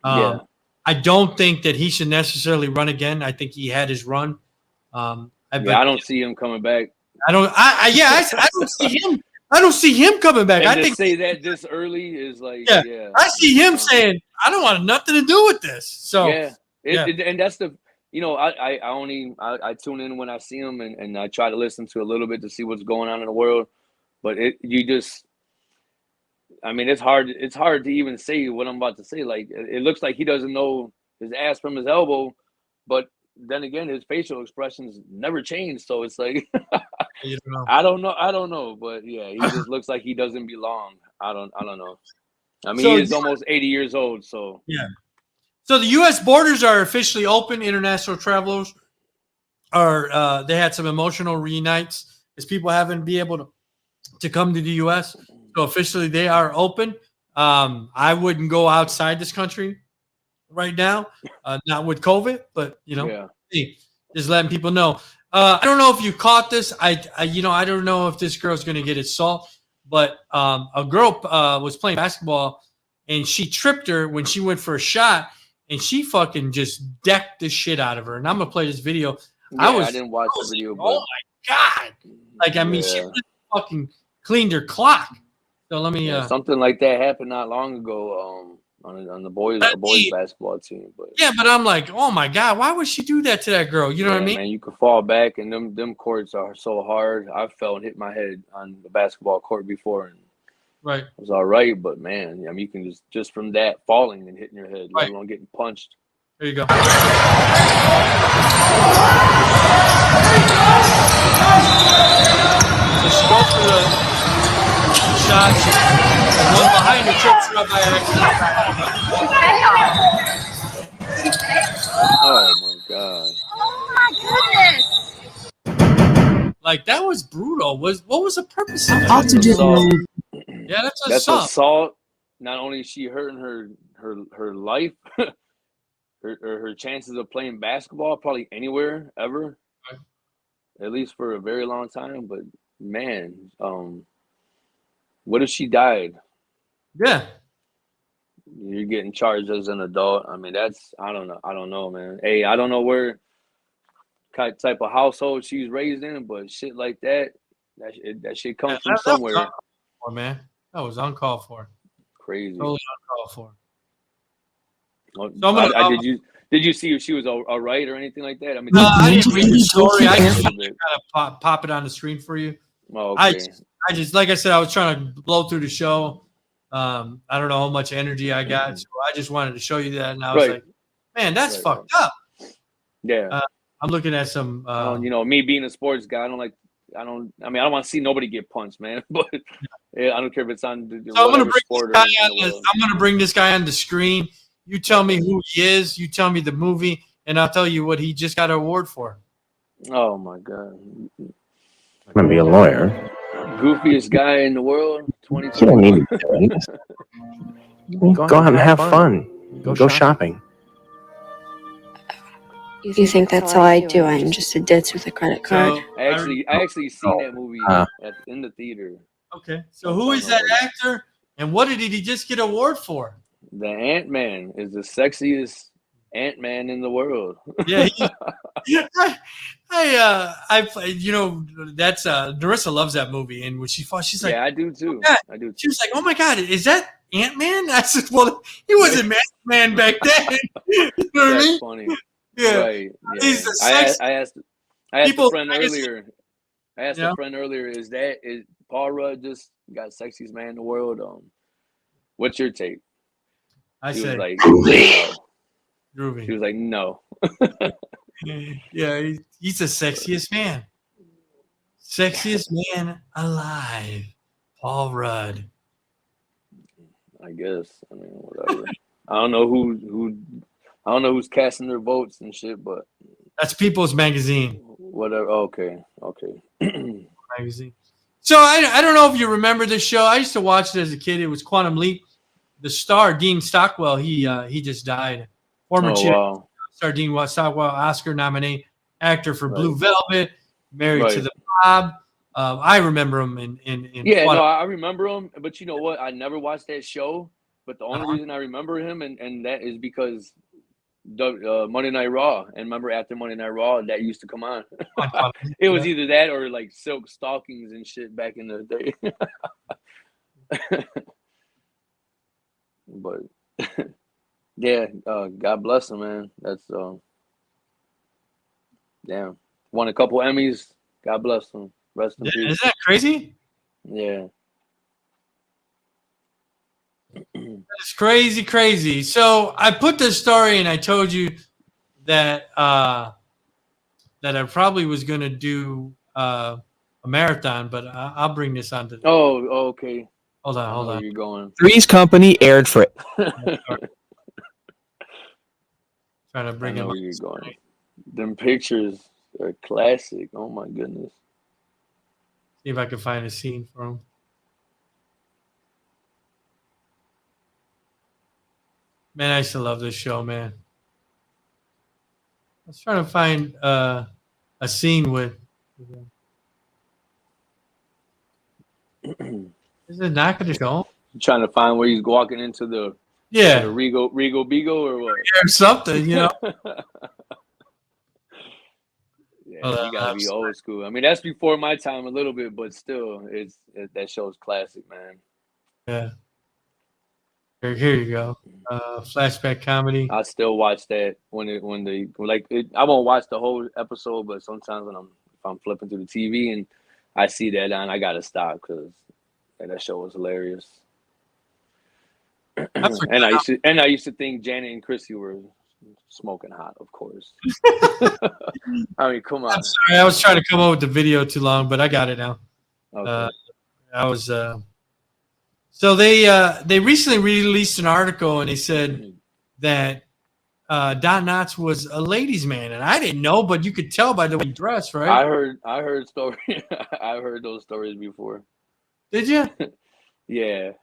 I don't think that he should necessarily run again. I think he had his run. I don't see him coming back. I don't see him. I don't see him coming back. And I to think say that this early is like, I see him saying, I don't want nothing to do with this. So and that's the, you know, I tune in when I see him, and I try to listen to a little bit to see what's going on in the world. But it's hard to even say what I'm about to say. Like, it looks like he doesn't know his ass from his elbow, but then again, his facial expressions never change. So it's like, you don't know. I don't know, but yeah, he just looks like he doesn't belong. I don't know. I mean, So he is almost 80 years old, so yeah. So the U.S. borders are officially open. International travelers are they had some emotional reunites as people haven't been able to come to the U.S. So officially they are open. I wouldn't go outside this country right now, not with COVID, but you know, just letting people know. I don't know if you caught this. I don't know if this girl's going to get assault, but a girl was playing basketball and she tripped her when she went for a shot, and she fucking just decked the shit out of her. And I'm gonna play this video. I didn't watch the video. Oh my god! Like, I mean, she just fucking cleaned her clock. So let me. Something like that happened not long ago. On the boys basketball team, but but I'm like, oh my god, why would she do that to that girl? You know what I mean? Man, you could fall back, and them courts are so hard. I fell and hit my head on the basketball court before, and it was all right. But man, I mean, you can just from that falling and hitting your head, let alone getting punched. There you go. Just go for the shots. One behind the trips her up by accident. Oh my god! Oh my goodness! Like, that was brutal. What was the purpose of that? Yeah, that's assault. Not only is she hurting her life, her chances of playing basketball probably anywhere ever, at least for a very long time. But man, what if she died? Yeah, you're getting charged as an adult. I mean, I don't know, man. Hey, I don't know where type of household she's raised in, but shit like that shit comes from somewhere. That was man. That was uncalled for. Crazy. Totally uncalled for. Did you see if she was all right or anything like that? I mean, no, I didn't read the story. I just kind of pop it on the screen for you. Oh, okay. I just, like I said, I was trying to blow through the show. I don't know how much energy I got, so I just wanted to show you that, and I was like, man, that's fucked up. Yeah. I'm looking at some. Me being a sports guy, I don't want to see nobody get punched, man. But I don't care if it's on the so I'm gonna bring this guy on the screen. You tell me who he is. You tell me the movie, and I'll tell you what he just got an award for. Oh my god! I'm gonna be a lawyer. Goofiest guy in the world. 2020. You don't need to do it. Go out and have fun. Go shopping. You think that's all I do? I'm just a ditz with a credit card. So, I actually seen that movie in the theater. Okay, so who is that actor, and what did he just get an award for? The Ant-Man is the sexiest Ant-Man in the world. Yeah, that's Narissa loves that movie, and when she fought, she's like, yeah, I do too. I do. She was like, oh my god, is that Ant-Man? I said, well, he wasn't Man back then. You know what I mean? Funny. Yeah, right. Yeah. He's the sex. I asked a friend earlier. A friend earlier, is Paul Rudd just got sexiest man in the world? What's your take? I said, was like, Groovy. She was like, no. Yeah, he's the sexiest man. Sexiest man alive. Paul Rudd. I guess. I mean, whatever. I don't know who's casting their votes and shit, but that's People's Magazine. Whatever. Okay. Magazine. So I don't know if you remember this show. I used to watch it as a kid. It was Quantum Leap. the star Dean Stockwell, he just died. Former star Dean Stockwell, Oscar nominee, actor for Blue Velvet, married to the mob. I remember him in I remember him. But you know what? I never watched that show. But the only reason I remember him and that is because Monday Night Raw. And remember after Monday Night Raw, that used to come on. It was either that or like silk stockings and shit back in the day. But yeah, God bless him, man. That's damn. Won a couple Emmys. God bless him. Rest in peace. Isn't that crazy? Yeah. It's crazy, crazy. So I put this story and I told you that that I probably was going to do a marathon, but I'll bring this on to. Oh, okay. Hold on. Where you going? Three's Company aired for it. Trying to bring him. Where you going? Them pictures are classic. Oh my goodness. See if I can find a scene for him. Man, I used to love this show, man. I was trying to find a scene with. Is it not going to show? You trying to find where he's walking into the Regal Beagle or what? Or something, you know. Yeah, you gotta be old school. I mean, that's before my time a little bit, but still, that show's classic, man. Yeah. Here you go. Flashback comedy. I still watch that I won't watch the whole episode, but sometimes if I'm flipping through the TV and I see that on, I gotta stop because that show was hilarious. And I used to think Janet and Chrissy were smoking hot, of course. I mean, come on. I'm sorry, I was trying to come up with the video too long, but I got it now. Okay. So they recently released an article and they said that Don Knotts was a ladies' man, and I didn't know, but you could tell by the way he dressed, right? I heard story. I've heard those stories before. Did you? Yeah.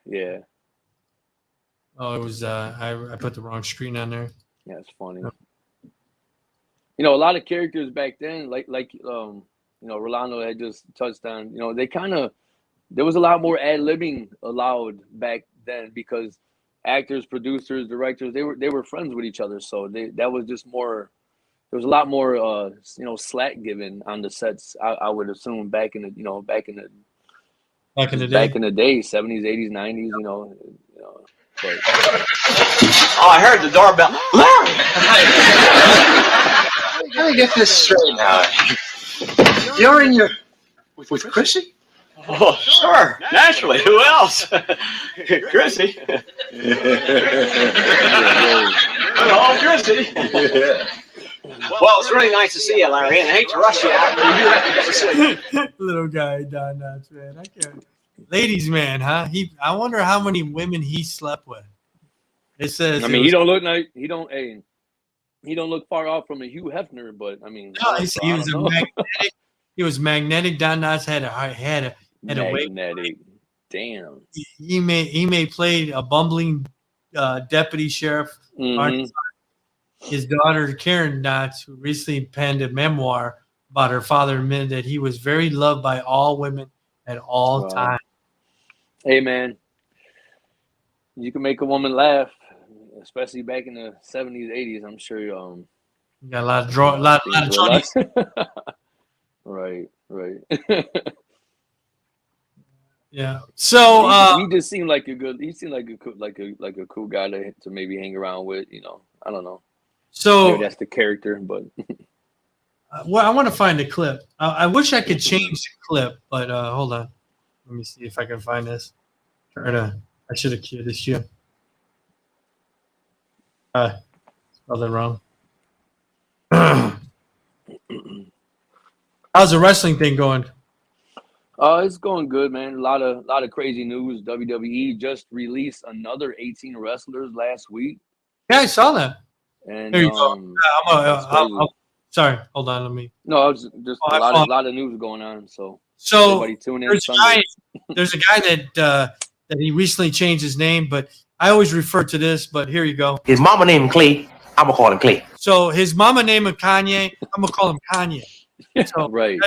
Oh, it was I put the wrong screen on there. Yeah, it's funny. You know, a lot of characters back then, like Rolando had just touched on. You know, there was a lot more ad-libbing allowed back then because actors, producers, directors, they were friends with each other. So that was just more. There was a lot more slack given on the sets. I would assume back in the day, 70s, 80s, 90s. But. Oh, I heard the doorbell. Larry! Let me get this straight now. You're in your... With Chrissy? Oh, sure. Naturally. Who else? Chrissy. Hello, Chrissy. Well, it's really nice to see you, Larry, and I hate to rush you out, but you do have to get to sleep. Little guy, Don Knotts, man. I can't... Ladies' man, huh? I wonder how many women he slept with. It says. I mean, he don't look far off from a Hugh Hefner, but I mean, no, he was magnetic. He was magnetic. Don Knotts had a magnetic. Damn. He may play a bumbling deputy sheriff. Mm-hmm. His daughter Karen Knotts, who recently penned a memoir about her father, admitted that he was very loved by all women at all times. Hey, man, you can make a woman laugh, especially back in the 70s, 80s. I'm sure you got a lot of choice. Right. Yeah. So he just seemed like a good. He seemed like a cool guy to maybe hang around with. I don't know. So maybe that's the character, but. Well, I want to find a clip. I wish I could change the clip, but hold on. Let me see if I can find this. I should have cued this you. Spelled it wrong. How's the wrestling thing going? It's going good, man. A lot of crazy news. WWE just released another 18 wrestlers last week. Yeah, I saw that. And there you go. Sorry, hold on. Let me. No, I was just a lot of news going on. So everybody tune in. There's a guy that he recently changed his name, but I always refer to this, but here you go. His mama named him Clay. I'm gonna call him Clay. So his mama named him Kanye. I'm gonna call him Kanye. So, Right.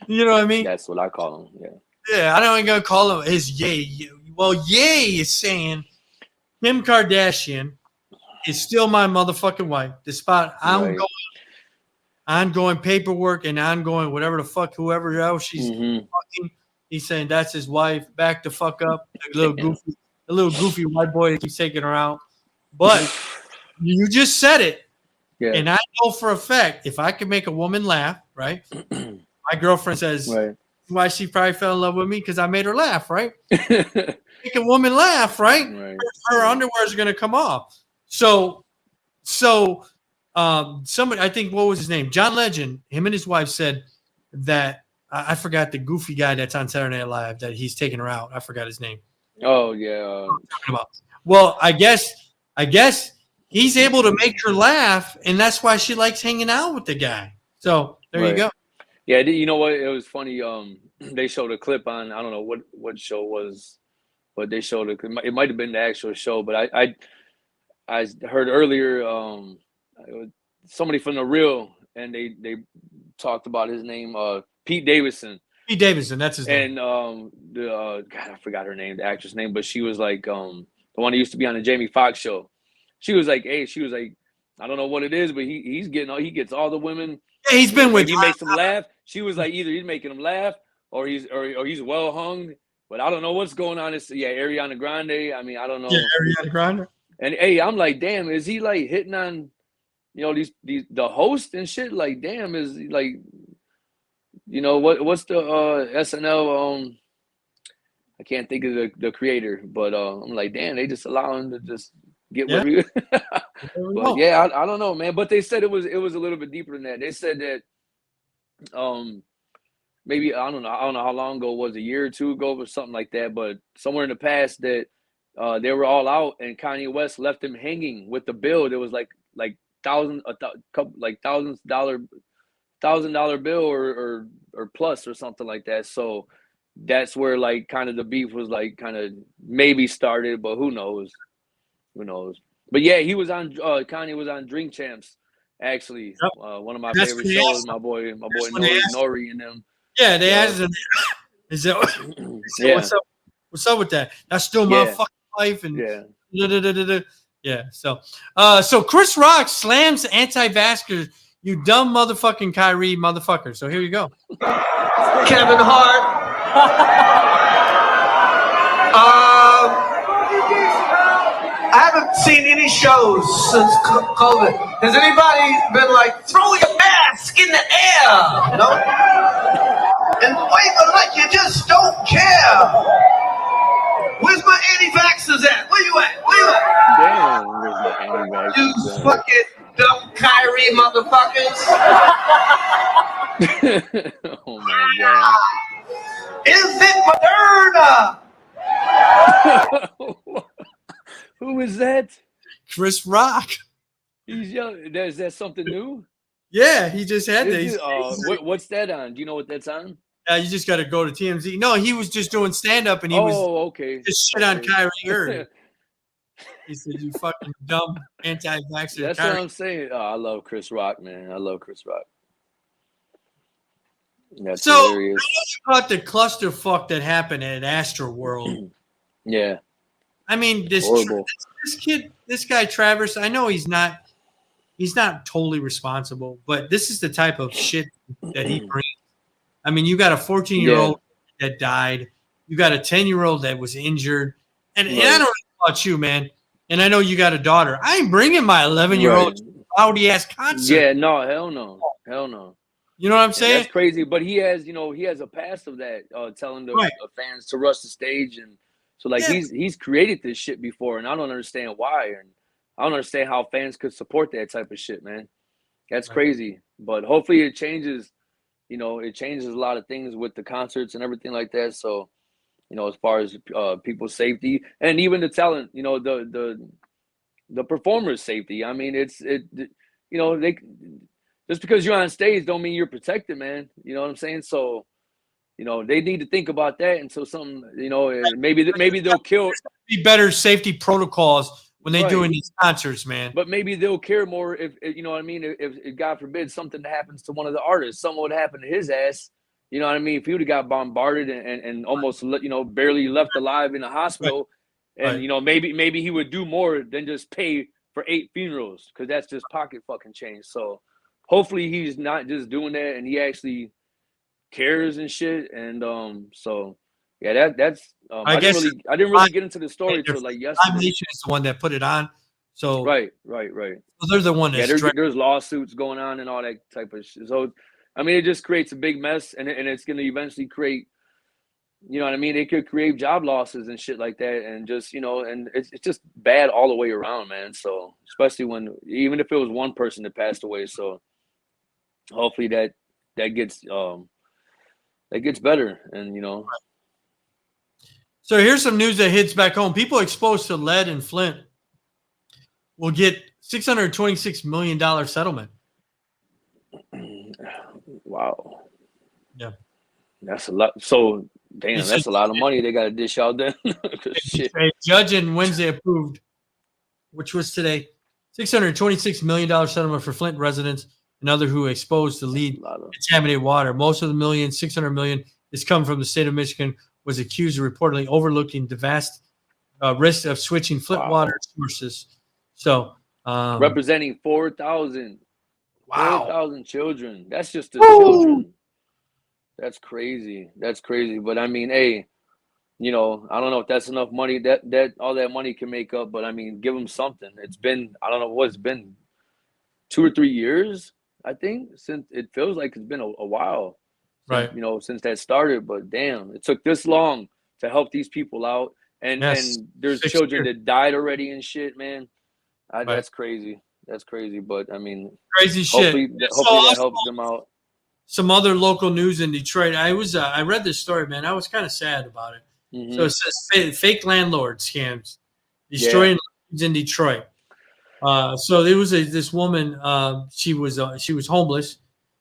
You know what I mean? That's what I call him. Yeah. Yeah, I don't even gonna call him his Ye. Well, Ye is saying Kim Kardashian is still my motherfucking wife, despite ongoing paperwork and ongoing whatever the fuck, whoever else she's fucking. He's saying that's his wife. Back the fuck up, the little goofy white boy that keeps taking her out. But you just said it, and I know for a fact if I could make a woman laugh, right? My girlfriend says why she probably fell in love with me because I made her laugh, right? Make a woman laugh, right? Her underwears are gonna come off. So somebody, I think, what was his name? John Legend, him and his wife said that I forgot the goofy guy that's on Saturday Night Live that he's taking her out. I forgot his name. Oh yeah. Well, I guess he's able to make her laugh, and that's why she likes hanging out with the guy. So there you go. Yeah, you know what? It was funny. They showed a clip on, I don't know what show it was, but they showed it might have been the actual show, but I heard earlier somebody from The Real, and they talked about his name, Pete Davidson. Pete Davidson, that's his name. And God, I forgot her name, the actress name, but she was like the one who used to be on the Jamie Foxx show. She was like, I don't know what it is, but he gets all the women. Yeah, he's been with. He makes them laugh. She was like, either he's making them laugh or he's well hung. But I don't know what's going on. It's Ariana Grande. I mean, I don't know. Yeah, Ariana Grande. And hey, I'm like, damn, is he like hitting on, these the host and shit? Like, damn, is he like, what's the SNL? I can't think of the creator, but I'm like, damn, they just allow him to just get what he. But yeah, I don't know, man. But they said it was a little bit deeper than that. They said that maybe I don't know how long ago it was, a year or two ago or something like that, but somewhere in the past that they were all out and Kanye West left them hanging with the bill. There was like $1,000 bill or plus or something like that. So that's where like kind of the beef was like kind of maybe started, but who knows? But yeah, he was on Kanye was on Drink Champs, actually. Yep. One of my favorite shows. My boy Nori and them. Yeah, they asked him, is that what's up with that? That's still my fucking life. And so Chris Rock slams anti-vaxxers, you dumb motherfucking Kyrie motherfucker. So here you go. Kevin Hart. I haven't seen any shows since COVID. Has anybody been like, throw your mask in the air? No? And waving like you just don't care. Where's my anti-vaxxers at? Where you at? Damn, where's my anti-vaxxers? You fucking dumb Kyrie motherfuckers. Oh my God. Is it Moderna? Who is that? Chris Rock. He's young. Is that something new? Yeah, he just had that. What's that on? Do you know what that's on? You just got to go to TMZ. No, he was just doing stand-up, and he was just shit on Kyrie Irving. He said, you fucking dumb anti-vaxxer. That's Kyrie. What I'm saying. Oh, I love Chris Rock, man. I love Chris Rock. That's hilarious. I know you caught the clusterfuck that happened at Astroworld. Yeah. I mean, this guy Travis, I know he's not totally responsible, but this is the type of shit that he brings. I mean, you got a 14-year-old that died, you got a 10-year-old that was injured, and I don't know about you, man. And I know you got a daughter. I ain't bringing my 11-year-old rowdy ass concert. Yeah, no, hell no. You know what I'm saying? That's crazy, but he has a past of that, telling the fans to rush the stage, and so like he's created this shit before, and I don't understand why, and I don't understand how fans could support that type of shit, man. That's crazy, but hopefully it changes. It changes a lot of things with the concerts and everything like that. So, as far as people's safety and even the talent, the performers' safety. I mean, they just because you're on stage don't mean you're protected, man. You know what I'm saying? So, you know, they need to think about that until something, you know, maybe they'll kill. Be better safety protocols when they're Right. doing these concerts, man. But maybe they'll care more if you know what I mean. If God forbid something happens to one of the artists, something would happen to his ass. You know what I mean? If he would have got bombarded and almost, you know, barely left alive in a hospital, Right. and you know, maybe he would do more than just pay for 8 funerals, because that's just pocket fucking change. So hopefully he's not just doing that, and he actually cares and shit. And so yeah, that's I didn't really get into the story till like yesterday. Nation is the one that put it on. So right. So they're the one that's there's lawsuits going on and all that type of shit. So I mean, it just creates a big mess, and it's going to eventually create, you know what I mean? It could create job losses and shit like that, and just, you know, and it's just bad all the way around, man. So especially even if it was one person that passed away. So hopefully that gets better, and you know. So here's some news that hits back home. People exposed to lead in Flint will get $626 million settlement. Wow. Yeah. That's a lot. So, damn, that's a lot of money they got to dish out there. Shit. A judge in Wednesday approved, which was today, $626 million settlement for Flint residents and others who exposed to lead contaminated water. Most of the $600 million is come from the state of Michigan, was accused of reportedly overlooking the vast risk of switching Flint water sources. So, representing 4,000 children. That's just the Woo! children. That's crazy. But I mean, hey, you know, I don't know if that's enough money that all that money can make up, but I mean, give them something. It's been, I don't know what it's been, 2 or 3 years, I think, since it feels like it's been a while. Right. You know, since that started, but damn, it took this long to help these people out. And there's children that died already and shit, man. That's crazy. That's crazy. But I mean, crazy shit. Hopefully that helps them out. Some other local news in Detroit. I read this story, man. I was kind of sad about it. Mm-hmm. So it says fake landlord scams destroying lives in Detroit. So there was this woman. She was homeless.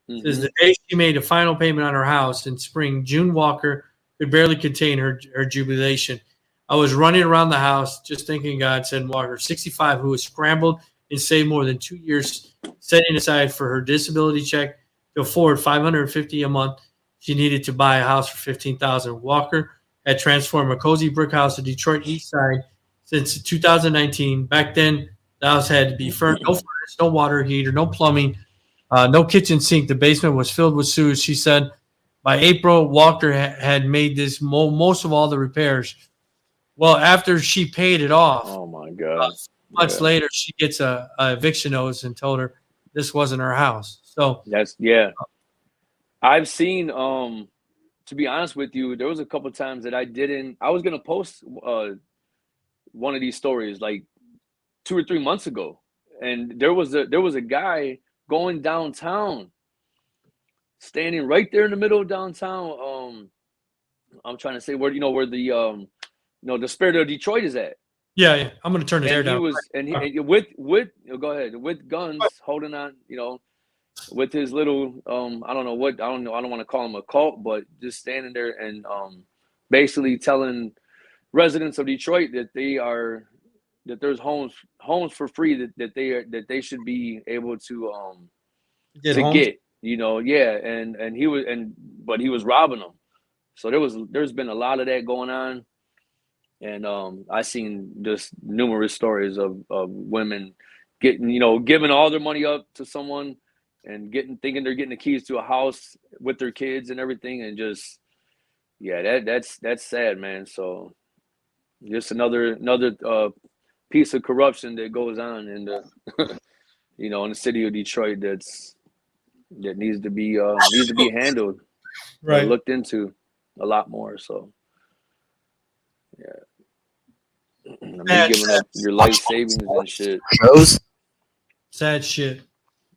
Mm-hmm. Says the day she made a final payment on her house in spring, June Walker could barely contain her jubilation. I was running around the house just thanking God, said Walker, 65, who has scrambled and saved more than 2 years, setting aside for her disability check to afford $550 a month. She needed to buy a house for $15,000. Walker had transformed a cozy brick house in Detroit East Side since 2019. Back then, the house had to be no furnace, no water heater, no plumbing, no kitchen sink. The basement was filled with sewage. She said by April, Walker had made this most of all the repairs. Well, after she paid it off, oh my God, months later, she gets a eviction notice and told her this wasn't her house. So I've seen. To be honest with you, there was a couple of times that I was gonna post one of these stories like 2 or 3 months ago, and there was a guy going downtown, standing right there in the middle of downtown. I'm trying to say where the Spirit of Detroit is at. Yeah. I'm gonna turn his hair down. He with go ahead, with guns, holding on, you know, with his little I don't want to call him a cult, but just standing there and basically telling residents of Detroit that there's homes for free that they should be able to get, you know. And he was robbing them. So there's been a lot of that going on. And I seen just numerous stories of women getting, you know, giving all their money up to someone and thinking they're getting the keys to a house with their kids and everything, and just that's sad, man. So just another piece of corruption that goes on in the you know, in the city of Detroit that needs to be handled, right, looked into a lot more. So giving up your life savings and shit. Sad shit.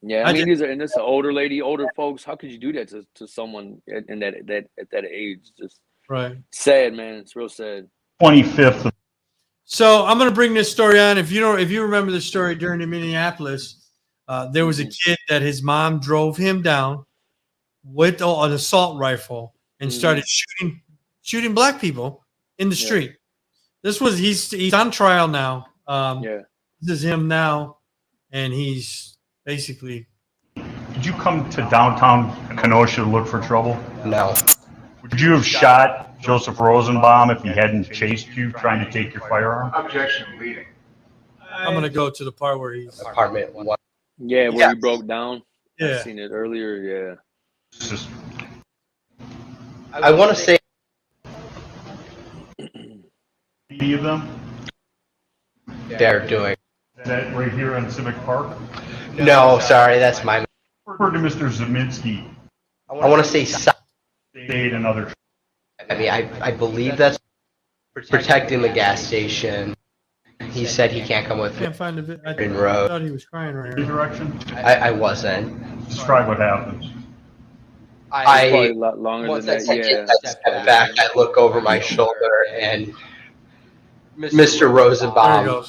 Yeah, I mean, these are older folks. How could you do that to someone in that age? Just right. Sad, man. It's real sad. 25th. So I'm gonna bring this story on. If you remember the story during the Minneapolis, there was a kid that his mom drove him down with an assault rifle and started shooting black people in the street. This was he's on trial now. This is him now, and he's basically. Did you come to downtown Kenosha to look for trouble? No. Would you have shot Joseph Rosenbaum if he hadn't chased you trying to take your firearm? Objection, leading. I'm gonna go to the part where he's apartment one. Yeah, where he broke down. Yeah, I've seen it earlier. Yeah. I want to say. Any of them? They're doing. Is that right here on Civic Park? No, sorry, that's my. Refer to Mr. Zeminski. I want to say. Stayed another. I mean, I believe that's protecting the gas station. He said he can't come with me. Can't find the I road. thought he was crying right here. Direction? I wasn't. Describe what happened. I probably a lot longer once than that. I step back, I look over my shoulder, and Mr. Rosenbaum,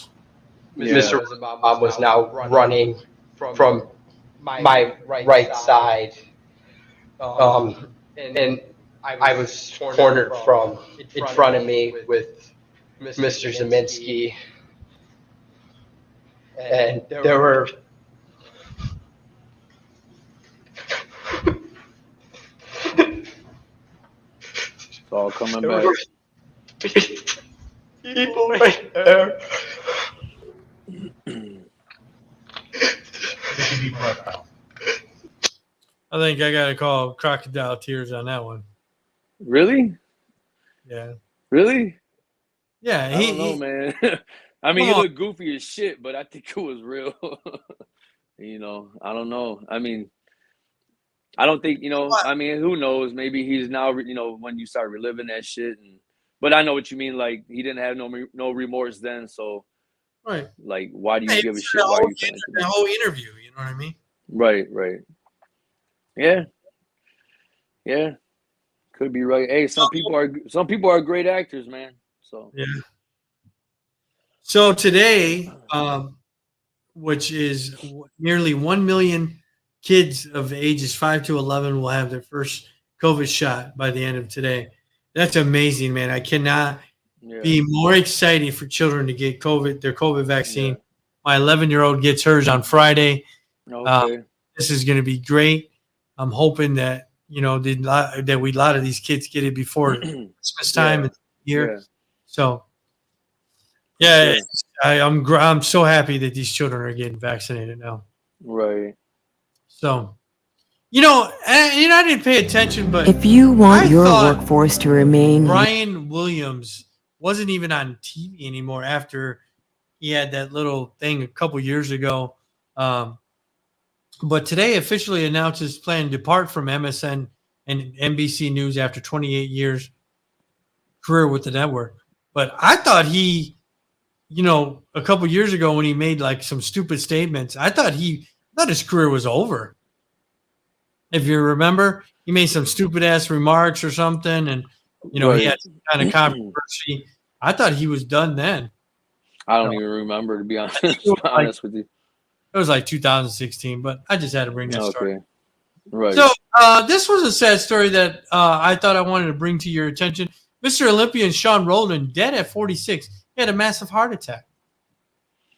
Mr. Rosenbaum was now running from my right side, and I was cornered from in front of me with Mr. Zeminski, and there were. It's all coming back. People right there. I think I gotta call crocodile tears on that one. Really? Yeah. Really? Yeah. I don't know, man. I mean, he looked goofy as shit, but I think it was real. I don't know. I mean, I don't think, I mean, who knows? Maybe he's now, when you start reliving that shit. But I know what you mean. Like, he didn't have no remorse then. So, right. Like, why do you give a shit? Why are you trying to the whole interview? You know what I mean? Right. Yeah. Could be right. Hey, some people are great actors, man. So yeah. So today, which is nearly 1 million kids of ages 5 to 11 will have their first COVID shot by the end of today. That's amazing, man. I cannot be more excited for children to get their COVID vaccine. Yeah. My 11-year-old gets hers on Friday. Okay. This is going to be great. I'm hoping that a lot of these kids get it before Christmas time of the year. Yeah. So, yeah, I'm so happy that these children are getting vaccinated now. Right. So, I didn't pay attention, but if you want your workforce to remain, Brian Williams wasn't even on TV anymore after he had that little thing a couple years ago. But today officially announced his plan to depart from MSN and NBC News after 28 years career with the network. But I thought he, a couple years ago when he made like some stupid statements, I thought his career was over. If you remember, he made some stupid ass remarks or something, and he had some kind of controversy. I thought he was done then. I don't even remember, to be honest, with you. It was like 2016, but I just had to bring that story. Right. So this was a sad story that I thought I wanted to bring to your attention. Mr. Olympian SHAWN RHODEN, dead at 46. He had a massive heart attack.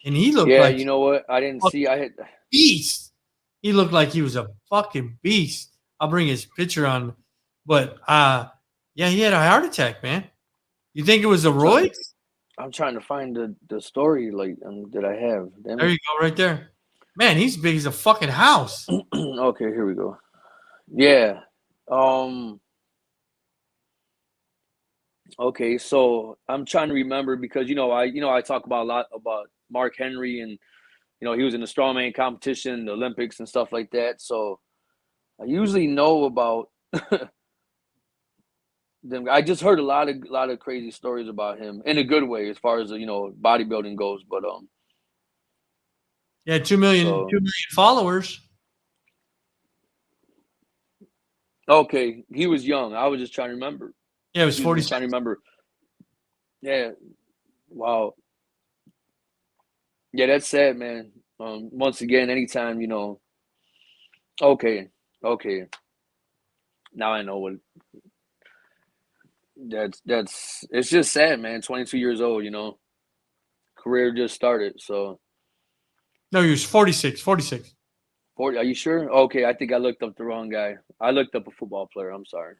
And he looked like... you know what? I didn't see. I had... Beast. He looked like he was a fucking beast. I'll bring his picture on. But, he had a heart attack, man. You think it was the roids? I'm trying to find the story that I have. There you go, right there. Man, he's big as a fucking house. Okay, here we go. Yeah. Okay, so I'm trying to remember because I talk about a lot about Mark Henry and he was in the strongman competition, the Olympics and stuff like that. So I usually know about them. I just heard a lot of crazy stories about him in a good way as far as bodybuilding goes. But 2 million followers. Okay, he was young. I was just trying to remember. Yeah, it was 40. Trying to remember. Yeah. Wow. Yeah, that's sad, man. Once again, anytime, Okay. Now I know what. it's just sad, man. 22 years old, you know, career just started. So No, he was 46. 40. Are you sure? Okay, I think I looked up the wrong guy. I looked up a football player. I'm sorry.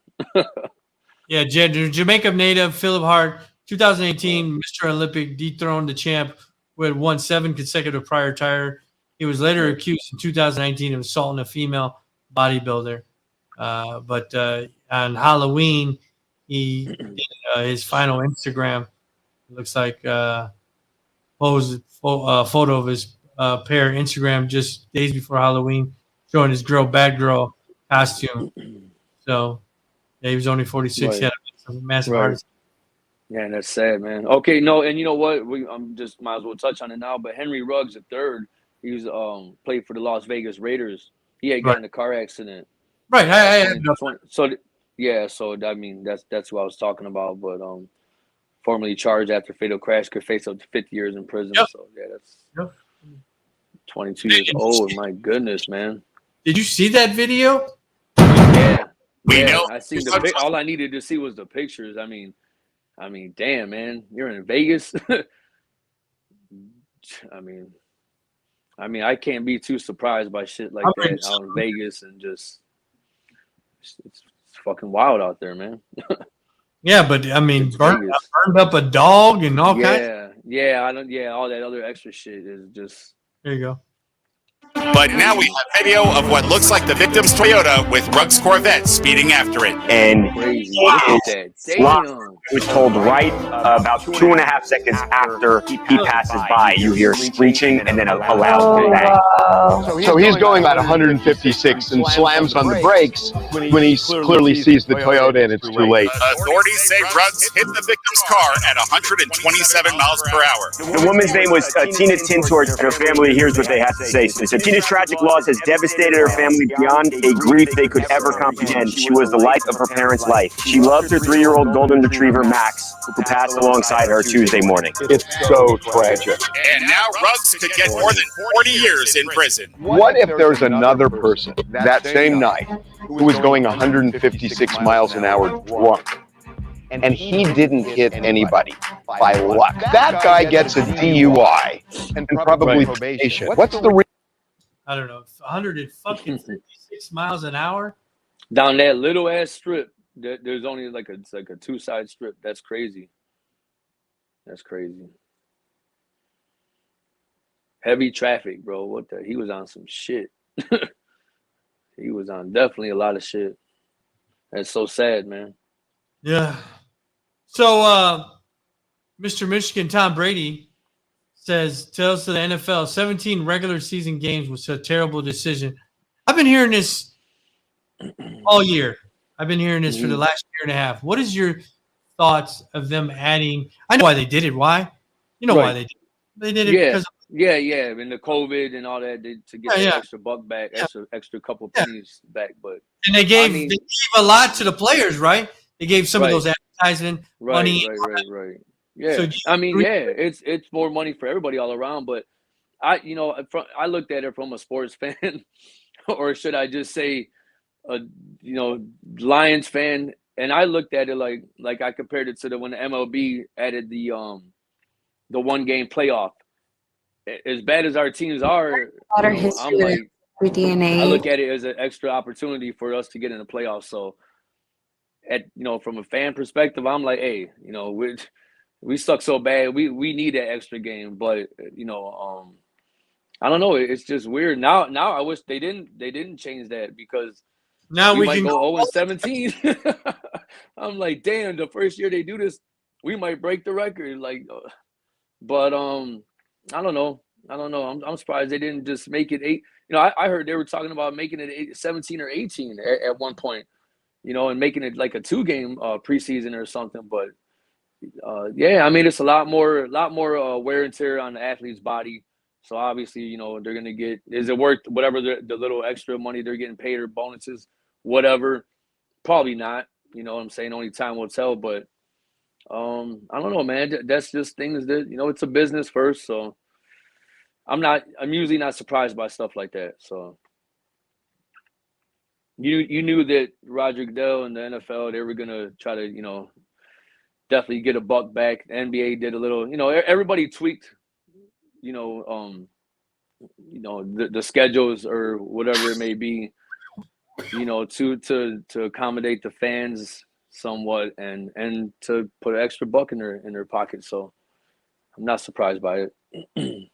Yeah, Jamaica native Philip Hart, 2018 Mr. Olympic, dethroned the champ who had won 7 consecutive prior tire. He was later accused in 2019 of assaulting a female bodybuilder. But on Halloween, he did, his final Instagram. It looks like posed a photo of his pair Instagram just days before Halloween, showing his bad girl costume. So yeah, he was only 46. Right. He had a massive heart attack. Yeah, that's sad, man. Okay, no, and you know what? I'm just might as well touch on it now. But Henry Ruggs III, he was played for the Las Vegas Raiders. He had gotten in a car accident. Right. So I mean that's who I was talking about. But formerly charged after fatal crash, could face up to 50 years in prison. Yep. So yeah, that's 22 years old. My goodness, man. Did you see that video? Yeah. We know. I seen all I needed to see was the pictures. I mean, damn, man, you're in Vegas. I mean, I can't be too surprised by shit like that out in Vegas, and just it's fucking wild out there, man. Yeah, but I mean, burned up a dog and all kinds. Yeah, all that other extra shit is just. There you go. But now we have video of what looks like the victim's Toyota with Ruggs Corvette speeding after it. And crazy. Look at that. Damn. was told right about 2.5 seconds after he passes by. You hear screeching and then a loud bang. So he's going about 156 and slams on the brakes when he clearly sees the Toyota and it's too late. Authorities say Ruggs hit the victim's car at 127 miles per hour. The woman's name was Tina Tintor, and her family. Here's what they have to say. So Tina's tragic loss has devastated her family beyond a grief they could ever comprehend. She was the life of her parents' life. She loved her 3-year-old golden retriever, Max, who passed alongside her Tuesday morning. It's so tragic. And now Ruggs could get more than 40 years in prison. What if there's another person that same night who was going 156 miles an hour drunk, and he didn't hit anybody by luck? That guy gets a DUI and probably probation. What's the I don't know, 156 miles an hour down that little ass strip? There's only like a 2-side strip. That's crazy. That's crazy. Heavy traffic, bro. He was on some shit. He was on definitely a lot of shit. That's so sad, man. Yeah. So, Mr. Michigan Tom Brady tells to the NFL 17 regular season games was a terrible decision. I've been hearing this all year. I've been hearing this for the last year and a half. What is your thoughts of them adding? I know why they did it. Why? You know why they did it. They did it because of and the COVID and all that to get the extra buck back, extra couple pennies back. But and they gave a lot to the players, right? They gave some of those advertising money. Right. Yeah, so it's more money for everybody all around. But I looked at it from a sports fan, or should I just say, Lions fan. And I looked at it like I compared it to when the MLB added the 1-game playoff. As bad as our teams are, I look at it as an extra opportunity for us to get in the playoffs. So, from a fan perspective, I'm like, hey, we suck so bad. We need that extra game, but I don't know. It's just weird. Now I wish they didn't change that, because now we might can go 0-17. I'm like, damn, the first year they do this, we might break the record. But I don't know. I'm surprised they didn't just make it 8. I heard they were talking about making it 17 or 18 at one point, and making it like a 2-game preseason or something. But it's a lot more wear and tear on the athlete's body. So obviously, they're gonna get. Is it worth whatever the little extra money they're getting paid or bonuses, whatever? Probably not. You know what I'm saying? Only time will tell. But I don't know, man. That's just things that it's a business first. So I'm usually not surprised by stuff like that. So you knew that Roger Goodell and the NFL, they were gonna try to definitely get a buck back. The NBA did a little, everybody tweaked, the schedules or whatever it may be, to accommodate the fans somewhat and to put an extra buck in their pocket. So I'm not surprised by it.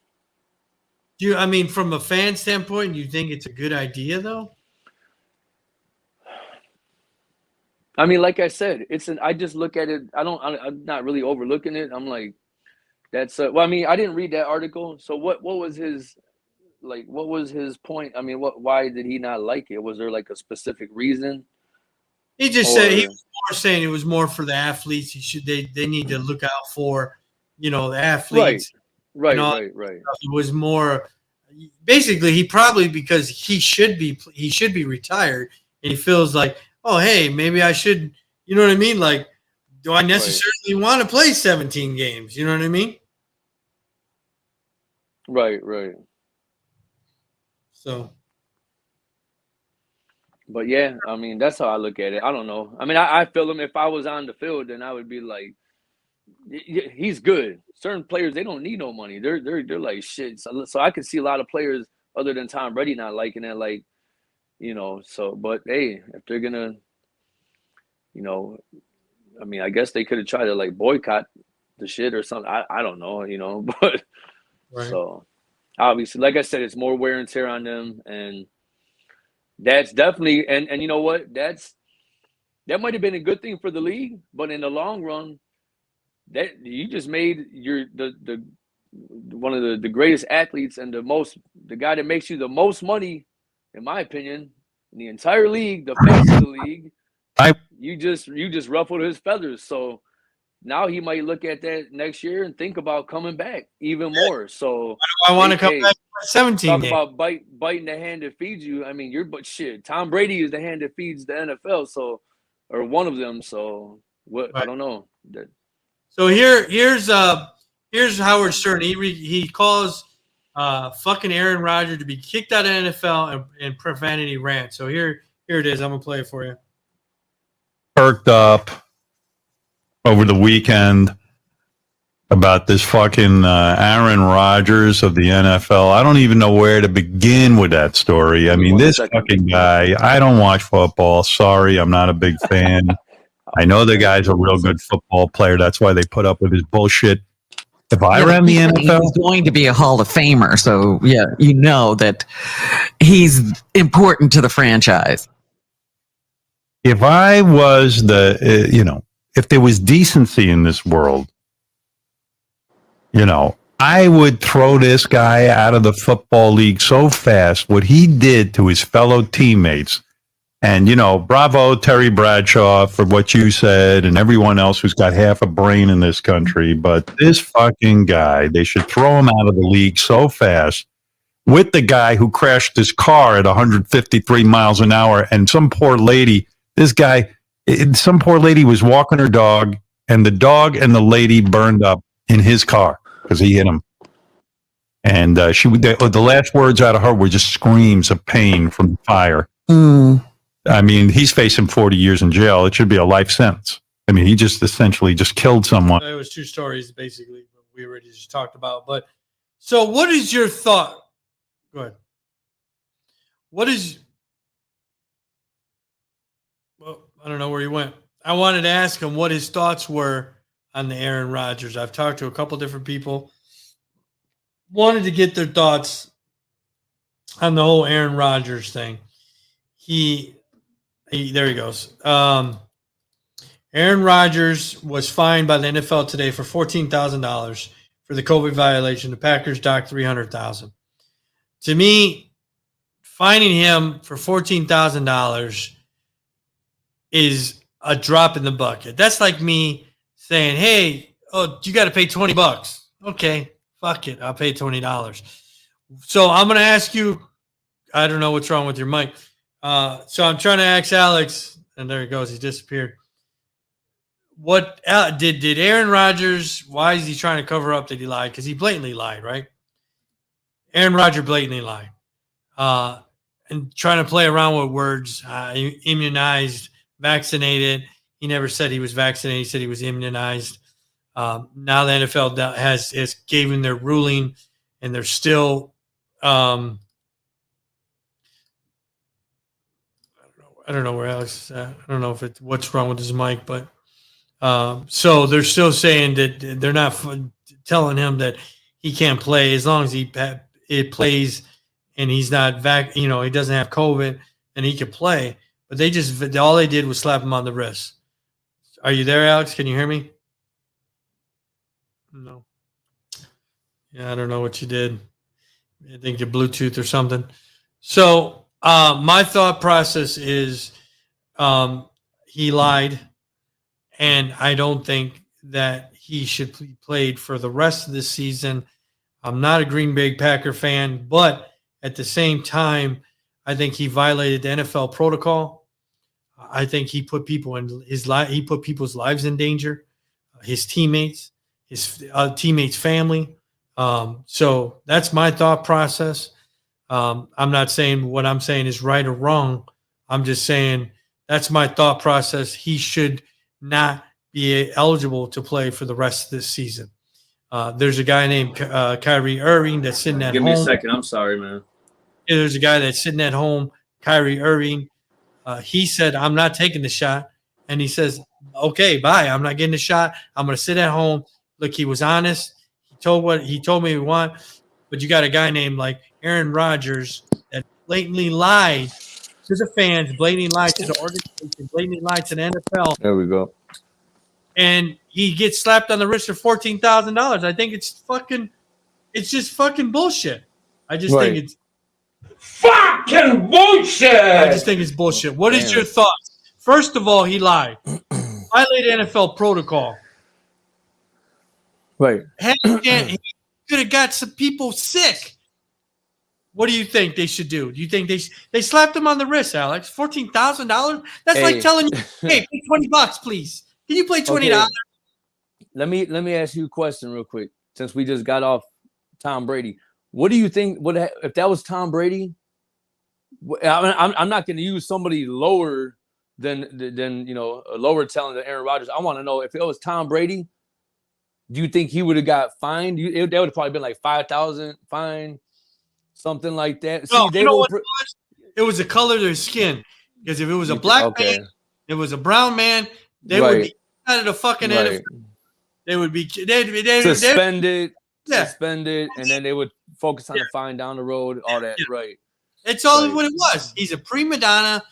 From a fan standpoint, you think it's a good idea though? Like I said, I just look at it. I'm not really overlooking it. I'm like, that's I didn't read that article. So what was his point? Why did he not like it? Was there like a specific reason? He just said he was more saying it was more for the athletes. They need to look out for, the athletes. Right. It was more basically because he should be retired, and he feels like, oh, hey, maybe I should, you know what I mean? Like, do I necessarily want to play 17 games? You know what I mean? Right. So, but yeah, that's how I look at it. I don't know. I feel him. If I was on the field, then I would be like, he's good. Certain players, they don't need no money. They're like shit. So I can see a lot of players other than Tom Brady not liking it. Like, so, but hey, if they're gonna, I guess they could have tried to like boycott the shit or something. I don't know, but right. So obviously, like I said, it's more wear and tear on them, and that's definitely and you know what? That might have been a good thing for the league, but in the long run, that you just made the one of the greatest athletes and the guy that makes you the most money, in my opinion, in the entire league, the face of the league. You just ruffled his feathers. So now he might look at that next year and think about coming back even more. So I want to come back to 17 talk games. about biting the hand that feeds you. But shit, Tom Brady is the hand that feeds the NFL. So, or one of them. So what? Right. I don't know. So here's Howard Stern. He calls fucking Aaron Rodgers to be kicked out of the NFL and profanity rant. So here it is. I'm gonna play it for you. Perked up over the weekend about this fucking Aaron Rodgers of the NFL. I don't even know where to begin with that story. This fucking guy, I don't watch football. Sorry, I'm not a big fan. I know the guy's a real good football player. That's why they put up with his bullshit. If I ran the NFL, he's going to be a Hall of Famer. So, yeah, that he's important to the franchise. If I was if there was decency in this world, I would throw this guy out of the football league so fast. What he did to his fellow teammates. And, bravo, Terry Bradshaw, for what you said and everyone else who's got half a brain in this country. But this fucking guy, they should throw him out of the league so fast with the guy who crashed his car at 153 miles an hour. And some poor lady was walking her dog, and the dog and the lady burned up in his car because he hit him. And the last words out of her were just screams of pain from the fire. He's facing 40 years in jail. It should be a life sentence. He just essentially just killed someone. It was two stories, basically, we already just talked about. But so what is your thought? Go ahead. I don't know where he went. I wanted to ask him what his thoughts were on the Aaron Rodgers. I've talked to a couple different people. Wanted to get their thoughts on the whole Aaron Rodgers thing. There he goes. Aaron Rodgers was fined by the NFL today for $14,000 for the COVID violation. The Packers docked $300,000. To me, fining him for $14,000 is a drop in the bucket. That's like me saying, "Hey, you got to pay $20." Okay, fuck it, I'll pay $20. So I'm going to ask you. I don't know what's wrong with your mic. So I'm trying to ask Alex, and there he goes. He disappeared. What did Aaron Rodgers? Why is he trying to cover up that he lied? Because he blatantly lied, right? Aaron Rodgers blatantly lied, and trying to play around with words. Immunized, vaccinated. He never said he was vaccinated. He said he was immunized. Now the NFL has gave him their ruling, and they're still. I don't know where Alex is at. I don't know if it's what's wrong with his mic, but so they're still saying that they're not telling him that he can't play as long as it plays and he's not he doesn't have COVID and he can play. But all they did was slap him on the wrist. Are you there, Alex? Can you hear me? No. Yeah, I don't know what you did. I think your Bluetooth or something. So my thought process is he lied, and I don't think that he should be played for the rest of the season. I'm not a Green Bay Packer fan, but at the same time, I think he violated the NFL protocol. I think he put people in he put people's lives in danger, his teammates, his teammates' family. So that's my thought process. I'm not saying what I'm saying is right or wrong. I'm just saying that's my thought process. He should not be eligible to play for the rest of this season. There's a guy named Kyrie Irving that's sitting at home. Give me a second. I'm sorry, man. Yeah, there's a guy that's sitting at home, Kyrie Irving. He said, I'm not taking the shot. And he says, okay, bye. I'm not getting the shot. I'm going to sit at home. Look, he was honest. He told me we want. But you got a guy named like Aaron Rodgers that blatantly lied to the fans, blatantly lied to the organization, blatantly lied to the NFL. There we go. And he gets slapped on the wrist for $14,000. I think it's just fucking bullshit. I just think it's fucking bullshit. I just think it's bullshit. What is your thoughts? First of all, he lied. Violated NFL protocol. Right. He could have got some people sick. What do you think they should do? Do you think they slapped him on the wrist, Alex? $14,000? That's like telling you, hey, pay $20, please. Can you play $20? Okay. Let me ask you a question real quick. Since we just got off Tom Brady, what do you think? What if that was Tom Brady? I'm not going to use somebody lower than a lower talent than Aaron Rodgers. I want to know if it was Tom Brady. Do you think he would have got fined? That would have probably been like $5,000 fine, something like that. No, see, what it was? It was the color of their skin. Because if it was a black man, it was a brown man, they would be out of the fucking NFL. They would be suspended, and then they would focus on the fine down the road, all that. Right. It's all what it was. He's a prima donna.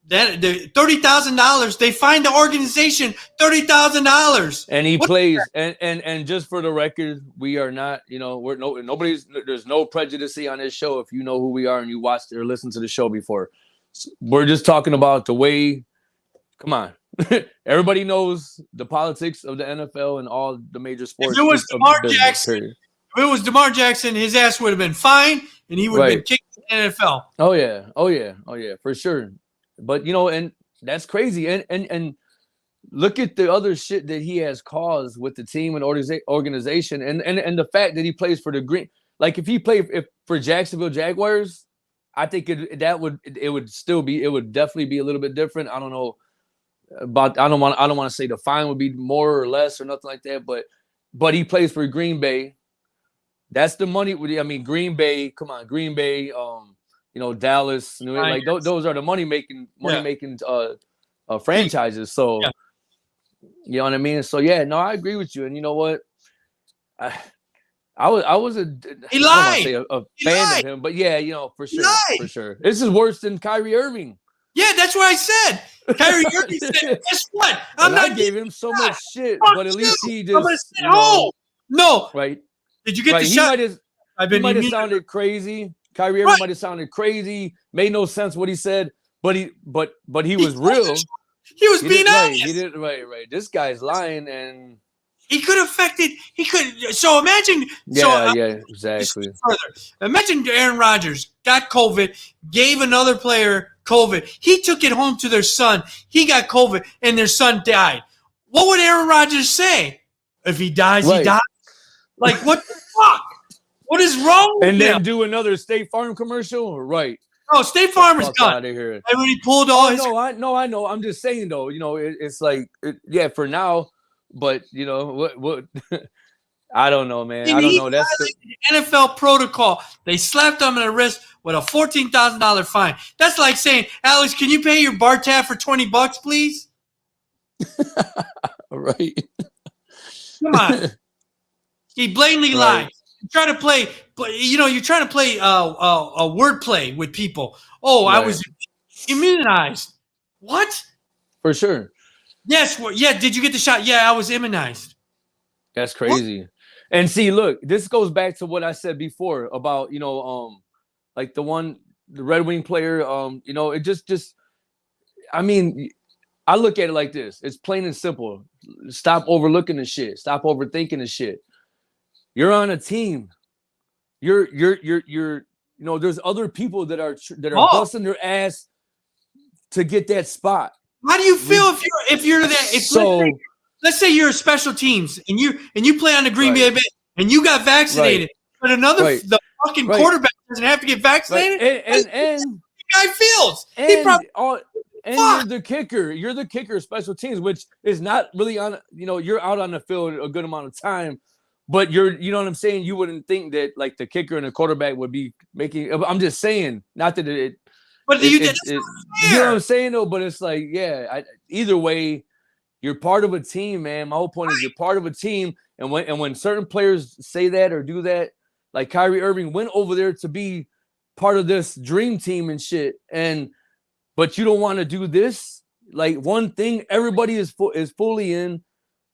Then the $30,000. They fined the organization $30,000. And he plays. And just for the record, we are not. There's no prejudice on this show. If you know who we are and you watched or listened to the show before, we're just talking about the way. Come on. Everybody knows the politics of the NFL and all the major sports. If it was DeMar Jackson, his ass would have been fined and he would have been kicked in the NFL. Oh yeah, for sure. But and that's crazy. And look at the other shit that he has caused with the team and organization, and the fact that he plays for the Green. Like if he played for Jacksonville Jaguars, I think it would definitely be a little bit different. I don't know. But I don't want to say the fine would be more or less or nothing like that. But he plays for Green Bay. That's the money. I mean, Green Bay. Come on, Green Bay. Dallas. Like those are the money making franchises. So you know what I mean. So I agree with you. And you know what? I was a fan of him, but for sure. This is worse than Kyrie Irving. Yeah, that's what I said. Kyrie Irving said, guess what? I gave him so much shit, but at least he just No. Right. Did you get the shot? He might have sounded crazy. Kyrie Irving might have sounded crazy. Made no sense what he said, but he was real. He was being honest. He did right. This guy's lying, and he could affect it. He could. So imagine. Exactly. Further, imagine Aaron Rodgers got COVID, gave another player COVID. He took it home to their son. He got COVID, and their son died. What would Aaron Rodgers say? If he dies, he dies. Like what the fuck? What is wrong with him? And then do another State Farm commercial, right? Oh, State Farm is done. Out of here. And when he pulled all his. I know. I'm just saying though. You know, it's like, yeah, for now. But you know what? I don't know, man. I don't know. That's the NFL protocol. They slapped him in the wrist with a $14,000 fine. That's like saying, Alex, can you pay your bar tab for $20, please? Right. Come on. He blatantly lied. You're trying to play, you're trying to play a word play with people. Oh, I was immunized. What? For sure. Yes. Yeah. Did you get the shot? Yeah, I was immunized. That's crazy. What? And see, look, this goes back to what I said before about, like the Red Wing player, it just, I mean, I look at it like this. It's plain and simple. Stop overlooking the shit. Stop overthinking the shit. You're on a team. You're there's other people that are busting their ass to get that spot. How do you feel if you're that? Let's say you're a special teams and you play on the Green Bay and you got vaccinated, but the fucking quarterback doesn't have to get vaccinated. And the guy feels you're the kicker. You're the kicker of special teams, which is not really on. You're out on the field a good amount of time, but you know what I'm saying. You wouldn't think that like the kicker and the quarterback would be making. I'm just saying, not that it. But you know what I'm saying though. But it's like, either way, you're part of a team, man. My whole point is you're part of a team, and when certain players say that or do that, like Kyrie Irving went over there to be part of this dream team and shit, but you don't want to do this. Like one thing, everybody is fully in,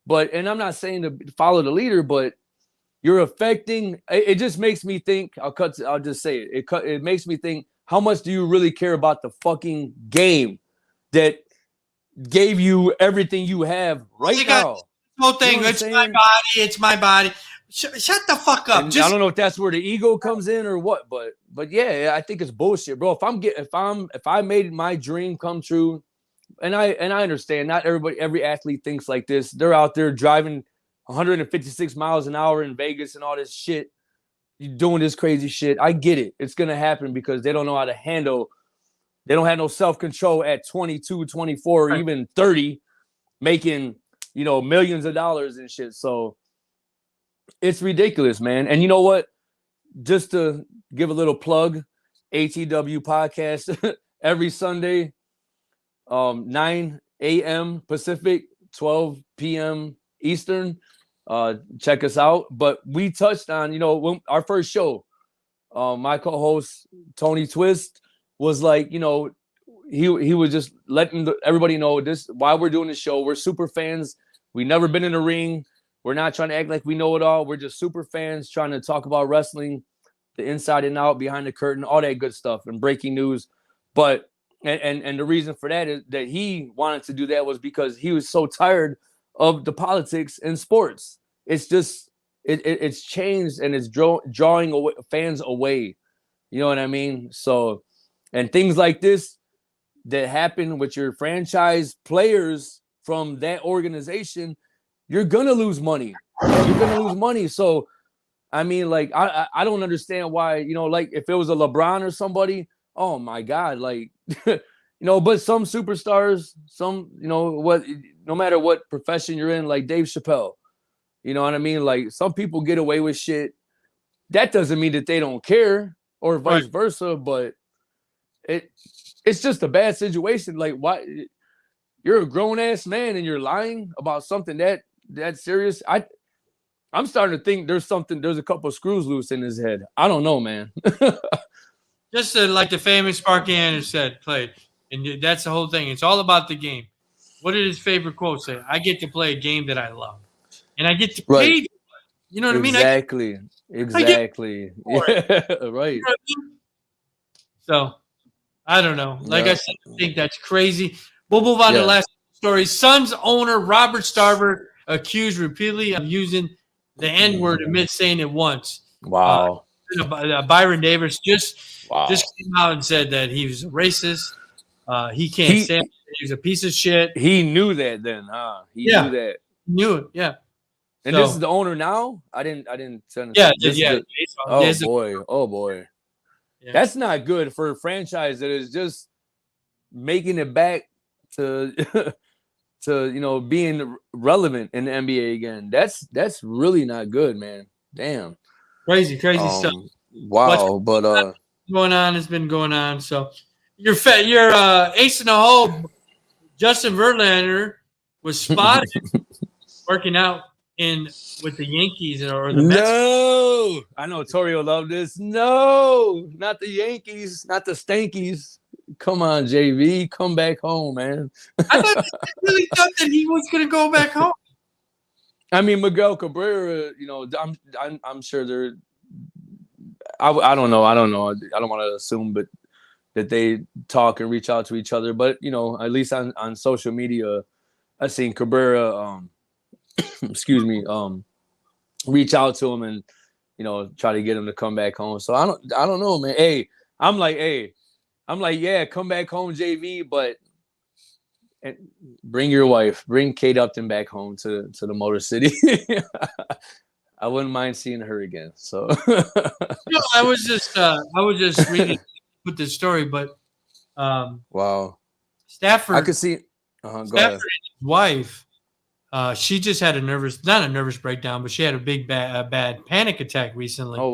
and I'm not saying to follow the leader, but you're affecting. It just makes me think. I'll just say it. It makes me think. How much do you really care about the fucking game that gave you everything you have right now? Whole thing. It's my body. It's my body. Shut the fuck up. I don't know if that's where the ego comes in or what, but yeah, I think it's bullshit, bro. If I made my dream come true, and I understand not every athlete thinks like this. They're out there driving 156 miles an hour in Vegas and all this shit. You're doing this crazy shit. I get it. It's gonna happen because they don't know how to handle. They don't have no self-control at 22, 24, or even 30, making millions of dollars and shit. So it's ridiculous, man. And you know what? Just to give a little plug, ATW podcast every Sunday, 9 a.m. Pacific, 12 p.m. Eastern. Check us out. But we touched on, when our first show, my co-host Tony Twist was like, he was just letting everybody know this why we're doing this show. We're super fans. We never been in the ring. We're not trying to act like we know it all. We're just super fans trying to talk about wrestling, the inside and out, behind the curtain, all that good stuff and breaking news. But and the reason for that is that he wanted to do that was because he was so tired of the politics in sports. It's just it's changed and it's drawing fans away. You know what I mean? So, and things like this that happen with your franchise players from that organization, you're gonna lose money. You're gonna lose money. So, I mean, like I don't understand why, like if it was a LeBron or somebody, oh my God, like but some superstars, no matter what profession you're in, like Dave Chappelle, you know what I mean? Like some people get away with shit. That doesn't mean that they don't care or vice versa, but it's just a bad situation. Like, why you're a grown ass man and you're lying about something that serious? I'm starting to think there's a couple of screws loose in his head. I don't know, man. Just like the famous Sparky Anderson played, and that's the whole thing. It's all about the game. What did his favorite quote say? I get to play a game that I love, and I get to pay. You know what I mean? Exactly. Yeah, right. You know what I mean? So, I don't know. Like I said, I think that's crazy. We'll move on to the last story. Suns owner Robert Sarver accused repeatedly of using the N-word, admits saying it once. Wow. Byron Davis just came out and said that he was a racist. He can't stand it. He was a piece of shit. He knew that then, huh? He knew that. Knew it, yeah. And this is the owner now? I didn't send it. Yeah. Oh boy. That's not good for a franchise that is just making it back to to being relevant in the NBA again. That's really not good, man. Damn. Crazy stuff. Wow, but going on has been going on. So your ace in the hole, Justin Verlander, was spotted working out with the Yankees or the Mets. No, I know Tori will love this. No, not the Yankees, not the Stankies. Come on, JV, come back home, man. I really thought that he was going to go back home. I mean, Miguel Cabrera, I'm sure they're. I don't know. I don't want to assume, but that they talk and reach out to each other. But at least on social media, I've seen Cabrera, excuse me, reach out to him and try to get him to come back home. So I don't know, man. I'm like, yeah, come back home, JV, but bring your wife, bring Kate Upton back home to the Motor City. I wouldn't mind seeing her again. So I was just reading with this story, but wow, Stafford. I could see Stafford and his wife. She just had not a nervous breakdown, but she had a big bad panic attack recently. Oh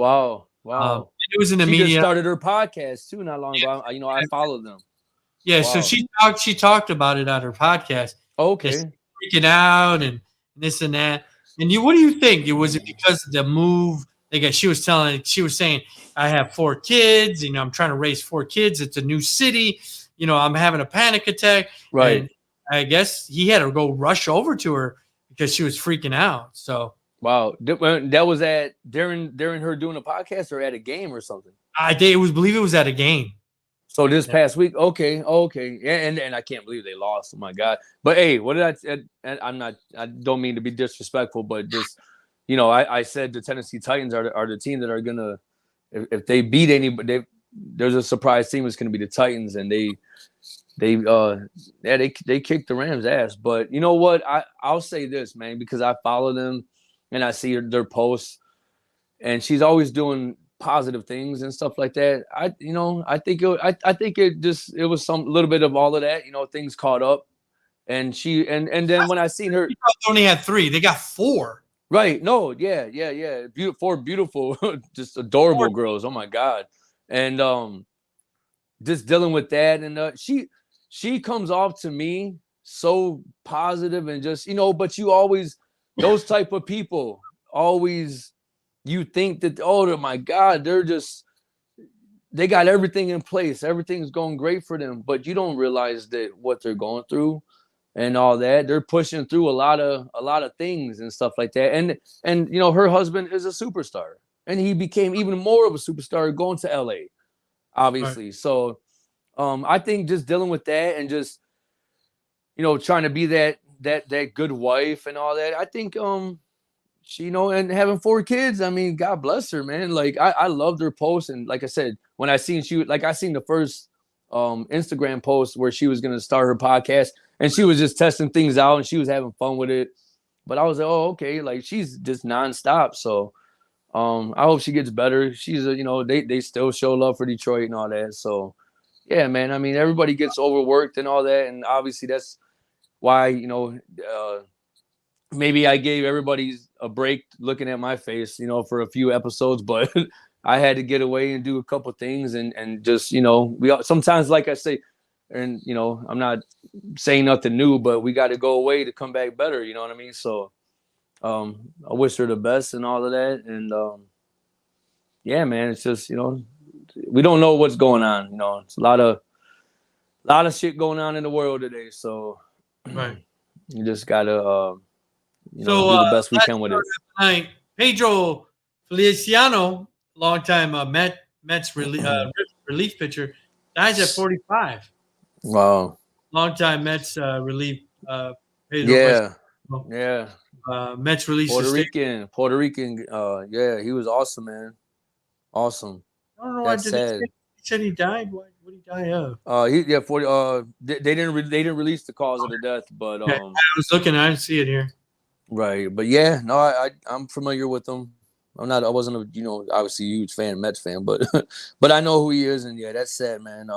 wow! It was in the she media. Just started her podcast too not long ago. I followed them. Yeah, wow. So she talked about it on her podcast. Okay, just freaking out and this and that. And what do you think? Was it because of the move? She was saying, I have 4 kids. I'm trying to raise 4 kids. It's a new city. I'm having a panic attack. Right. And I guess he had to go rush over to her because she was freaking out. So wow, that was during her doing a podcast or at a game or something. I believe it was at a game. So this past week, okay, and I can't believe they lost. Oh my God! But hey, what did I say? I don't mean to be disrespectful, but just I said the Tennessee Titans are the team that are gonna, if they beat anybody, there's a surprise team that's gonna be the Titans, and they kicked the Rams' ass. But you know what? I'll say this, man, because I follow them and I see their posts, and she's always doing positive things and stuff like that. I think it was some little bit of all of that. Things caught up, and then when I seen her, they only had 3. They got 4. Right? No, yeah. Beautiful, just adorable girls. Oh my God, and just dealing with that, and she comes off to me so positive and just but you always those type of people always. You think that, oh my God, they got everything in place. Everything's going great for them. But you don't realize that what they're going through and all that. They're pushing through a lot of things and stuff like that. And her husband is a superstar. And he became even more of a superstar going to LA, obviously. Right. So I think just dealing with that and just, trying to be that good wife and all that, I think she, and having 4 kids, I mean, God bless her, man. Like I loved her post, and like I said, when I seen the first Instagram post where she was gonna start her podcast, and she was just testing things out, and she was having fun with it. But I was like, oh, okay, like she's just nonstop. So I hope she gets better. She's they still show love for Detroit and all that. So yeah, man. I mean, everybody gets overworked and all that, and obviously that's why maybe I gave everybody a break looking at my face, for a few episodes, but I had to get away and do a couple things and just, we sometimes, like I say, and, I'm not saying nothing new, but we got to go away to come back better. You know what I mean? So I wish her the best and all of that. And yeah, man, it's just, we don't know what's going on. It's a lot of shit going on in the world today. So right. You just got to, do the best we can with it. Tonight, PEDRO Feliciano, longtime Mets relief pitcher, dies at 45. Wow. Longtime Mets relief. PEDRO yeah. Mets relief. Puerto Rican. Yeah, he was awesome, man. Awesome. I don't know why he said he died. What did he die of? They didn't release the cause of the death, but I was looking. I didn't see it here. Right, but yeah, no, I'm familiar with them. I wasn't a, obviously a huge Mets fan, but but I know who he is, and yeah, that's sad, man.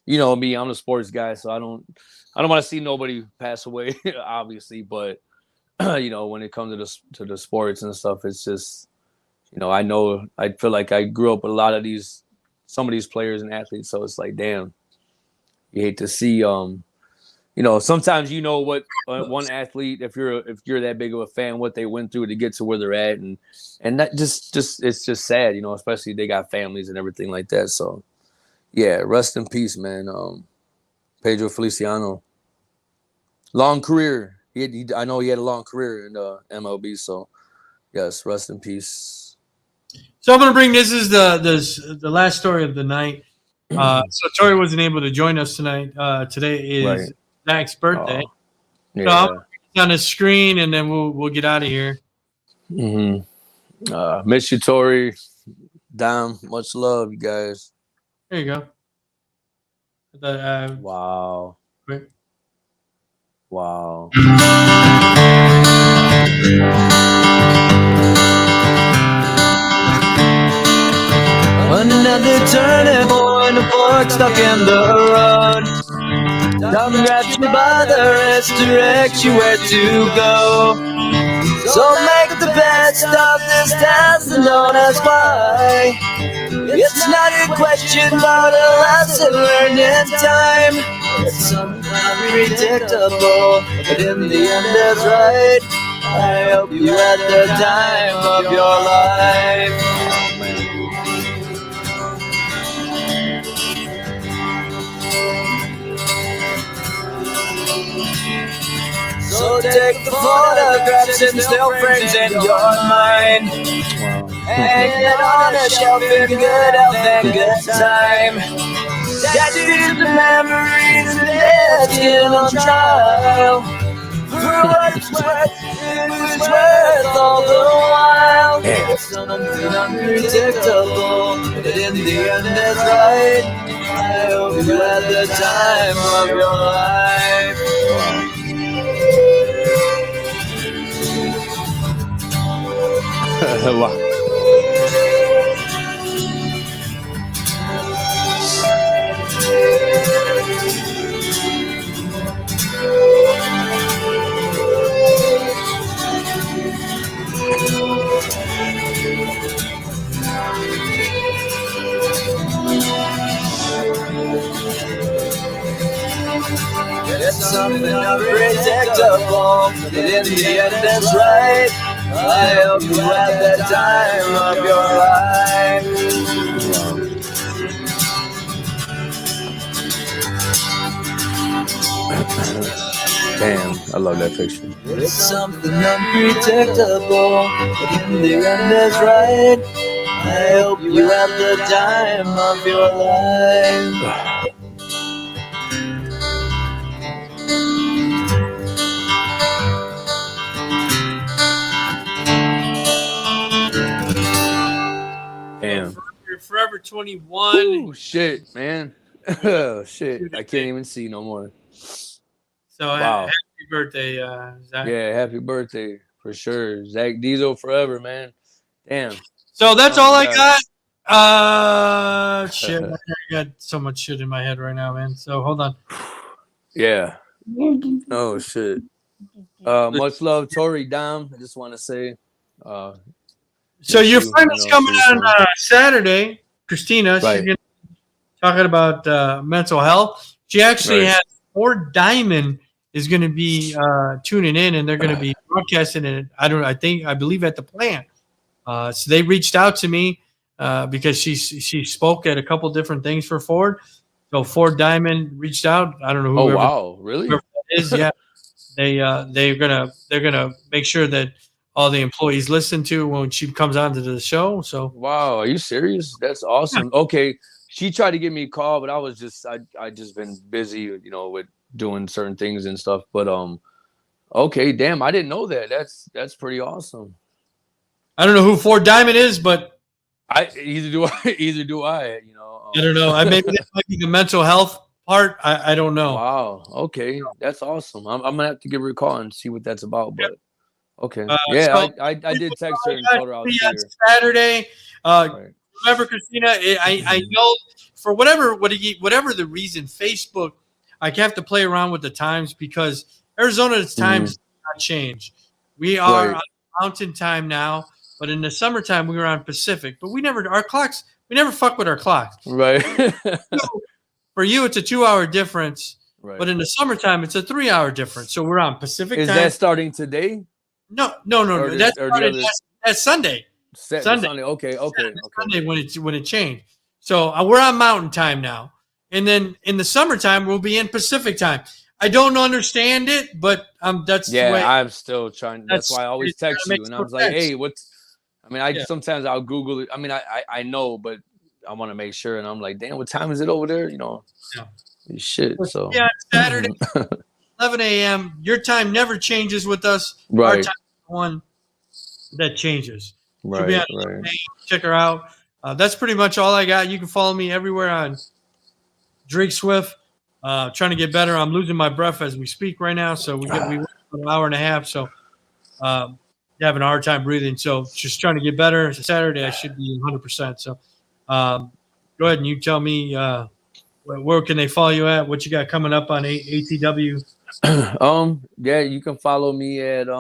You know me, I'm a sports guy, so I don't want to see nobody pass away, obviously, but when it comes to the sports and stuff, it's just, I feel like I grew up with a lot of some of these players and athletes, so it's like, damn, you hate to see, sometimes what one athlete, if you're that big of a fan, what they went through to get to where they're at, and that just it's just sad, especially they got families and everything like that. So yeah, rest in peace, man. Pedro Feliciano, long career. I know he had a long career in MLB. So yes, rest in peace. So I'm gonna bring this is the last story of the night. So Tori wasn't able to join us tonight. Today is Zach's birthday. Yeah. So I'll put it on the screen and then we'll get out of here. Miss you, Tori. Dom, much love, you guys. There you go. Wow. Quick. Wow. Another turning point, a fork stuck in the road. Tom grabs you by the wrist, directs you where to go. So make the best of this task and don't ask why. It's not a question, but a lesson learned in time. It's something unpredictable, but in the end that's right. I hope you had the time of your life. So take the photographs and still frames in your mind. Hang it on a shelf in good health and good time. Tattoos the memories and dead skin on trial. For what it's worth, it was worth all the while. It's something unpredictable, but in the end that's right. I hope you had the time of your life. Wow. It's something unpredictable, but in the end that's right. I hope you had the time of your life. Damn, I love that picture. It's something unpredictable, but in the end that's right. I hope you had the time of your life. Damn. You're forever 21. Ooh, shit, man. Oh, shit. I can't even see no more. So wow. Happy birthday, Zach. Yeah, happy birthday for sure. Zach Diesel forever, man. Damn. So that's all I got. Shit. I got so much shit in my head right now, man. So hold on. Yeah. Oh, shit. Much love, Tori Dom. I just want to say. So your friend is coming on Saturday, Christina. Right. She's gonna talking about mental health. She actually has Ford Diamond is going to be tuning in, and they're going to be broadcasting it. I believe at the plant. So they reached out to me because she spoke at a couple different things for Ford. So Ford Diamond reached out. I don't know who. Oh wow, really? Whoever that is, yeah. They're gonna make sure that all the employees listen to when she comes onto the show. So wow, are you serious? That's awesome. Yeah. Okay, she tried to give me a call, but I just been busy, with doing certain things and stuff. But okay, damn, I didn't know that. That's pretty awesome. I don't know who Ford Diamond is, but either do I. I don't know. Maybe that might be the mental health part. I don't know. Wow. Okay, that's awesome. I'm gonna have to give her a call and see what that's about. But Okay. So I did text her and told her I'll see her Saturday. Remember, Christina, I know for whatever the reason, Facebook, I have to play around with the times because Arizona's times did not change. We are on Mountain Time now, but in the summertime we were on Pacific. But we never fuck with our clocks. Right. For you, it's a 2-hour difference. Right. But in the summertime, it's a 3-hour difference. So we're on Pacific time. Is that starting today? No. That's Sunday. Sunday. Okay. Sunday when it changed. So we're on Mountain Time now, and then in the summertime we'll be in Pacific time. I don't understand it, but that's the way. I'm still trying. That's why I always text you, and I was like, "Hey, what's?" I mean, sometimes I'll Google it. I mean, I know, but I want to make sure, and I'm like, "Damn, what time is it over there?" You know, shit. So Saturday, 11 a.m. Your time never changes with us. Right. Our time is the one that changes. Right. Check her out. That's pretty much all I got. You can follow me everywhere on Drake Swift. Trying to get better. I'm losing my breath as we speak right now. So we went for an hour and a half. So having a hard time breathing. So just trying to get better. Saturday I should be 100%. So go ahead and you tell me where can they follow you at? What you got coming up on ATW? You can follow me at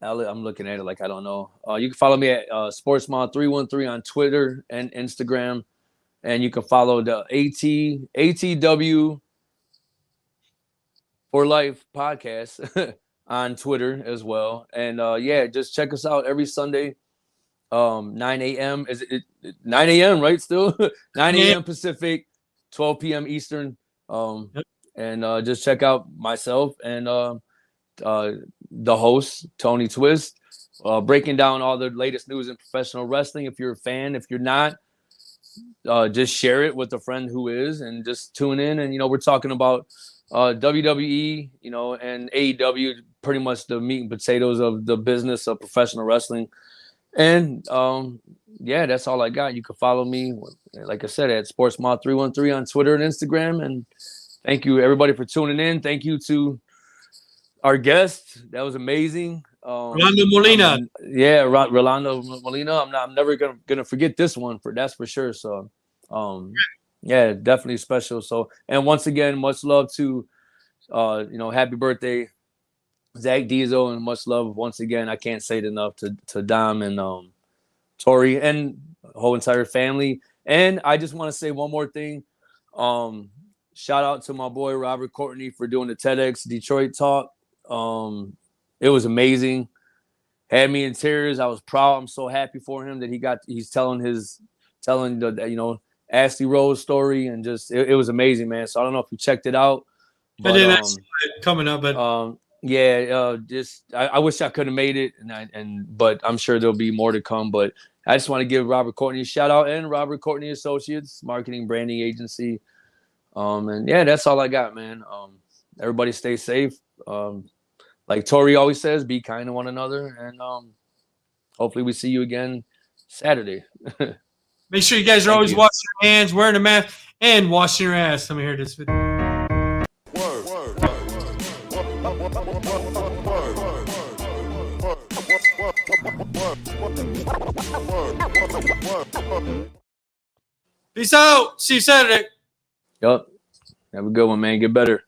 I'm looking at it like I don't know. You can follow me at SportsMod313 on Twitter and Instagram, and you can follow the ATW for Life podcast on Twitter as well. And just check us out every Sunday, 9 a.m. Is it 9 a.m. right? Still 9 a.m. Pacific, 12 p.m. Eastern. And just check out myself and the host, Tony Twist, breaking down all the latest news in professional wrestling. If you're a fan, if you're not, just share it with a friend who is, and just tune in. And we're talking about WWE, and AEW, pretty much the meat and potatoes of the business of professional wrestling. And that's all I got. You can follow me, like I said, at SportsMod313 on Twitter and Instagram. And thank you everybody for tuning in. Thank you to our guest. That was amazing. Rolando Molina. Rolando Molina. I'm never gonna forget this one, that's for sure. So definitely special. So, and once again, much love to happy birthday, Zach Diesel, and much love once again. I can't say it enough to Dom and Tori and the whole entire family. And I just want to say one more thing. Shout out to my boy Robert Courtney for doing the TEDx Detroit talk. It was amazing. Had me in tears. I was proud. I'm so happy for him that he's telling the Ashley Rose story, and just it was amazing, man. So I don't know if you checked it out. But, I didn't see it coming up, but I wish I could have made it, but I'm sure there'll be more to come. But I just want to give Robert Courtney a shout out, and Robert Courtney Associates, marketing branding agency. That's all I got, man. Everybody stay safe. Like Tori always says, be kind to one another, and hopefully we see you again Saturday. Make sure you guys are always washing your hands, wearing a mask, and washing your ass. Let me hear this video. Peace out. See you Saturday. Yup. Have a good one, man. Get better.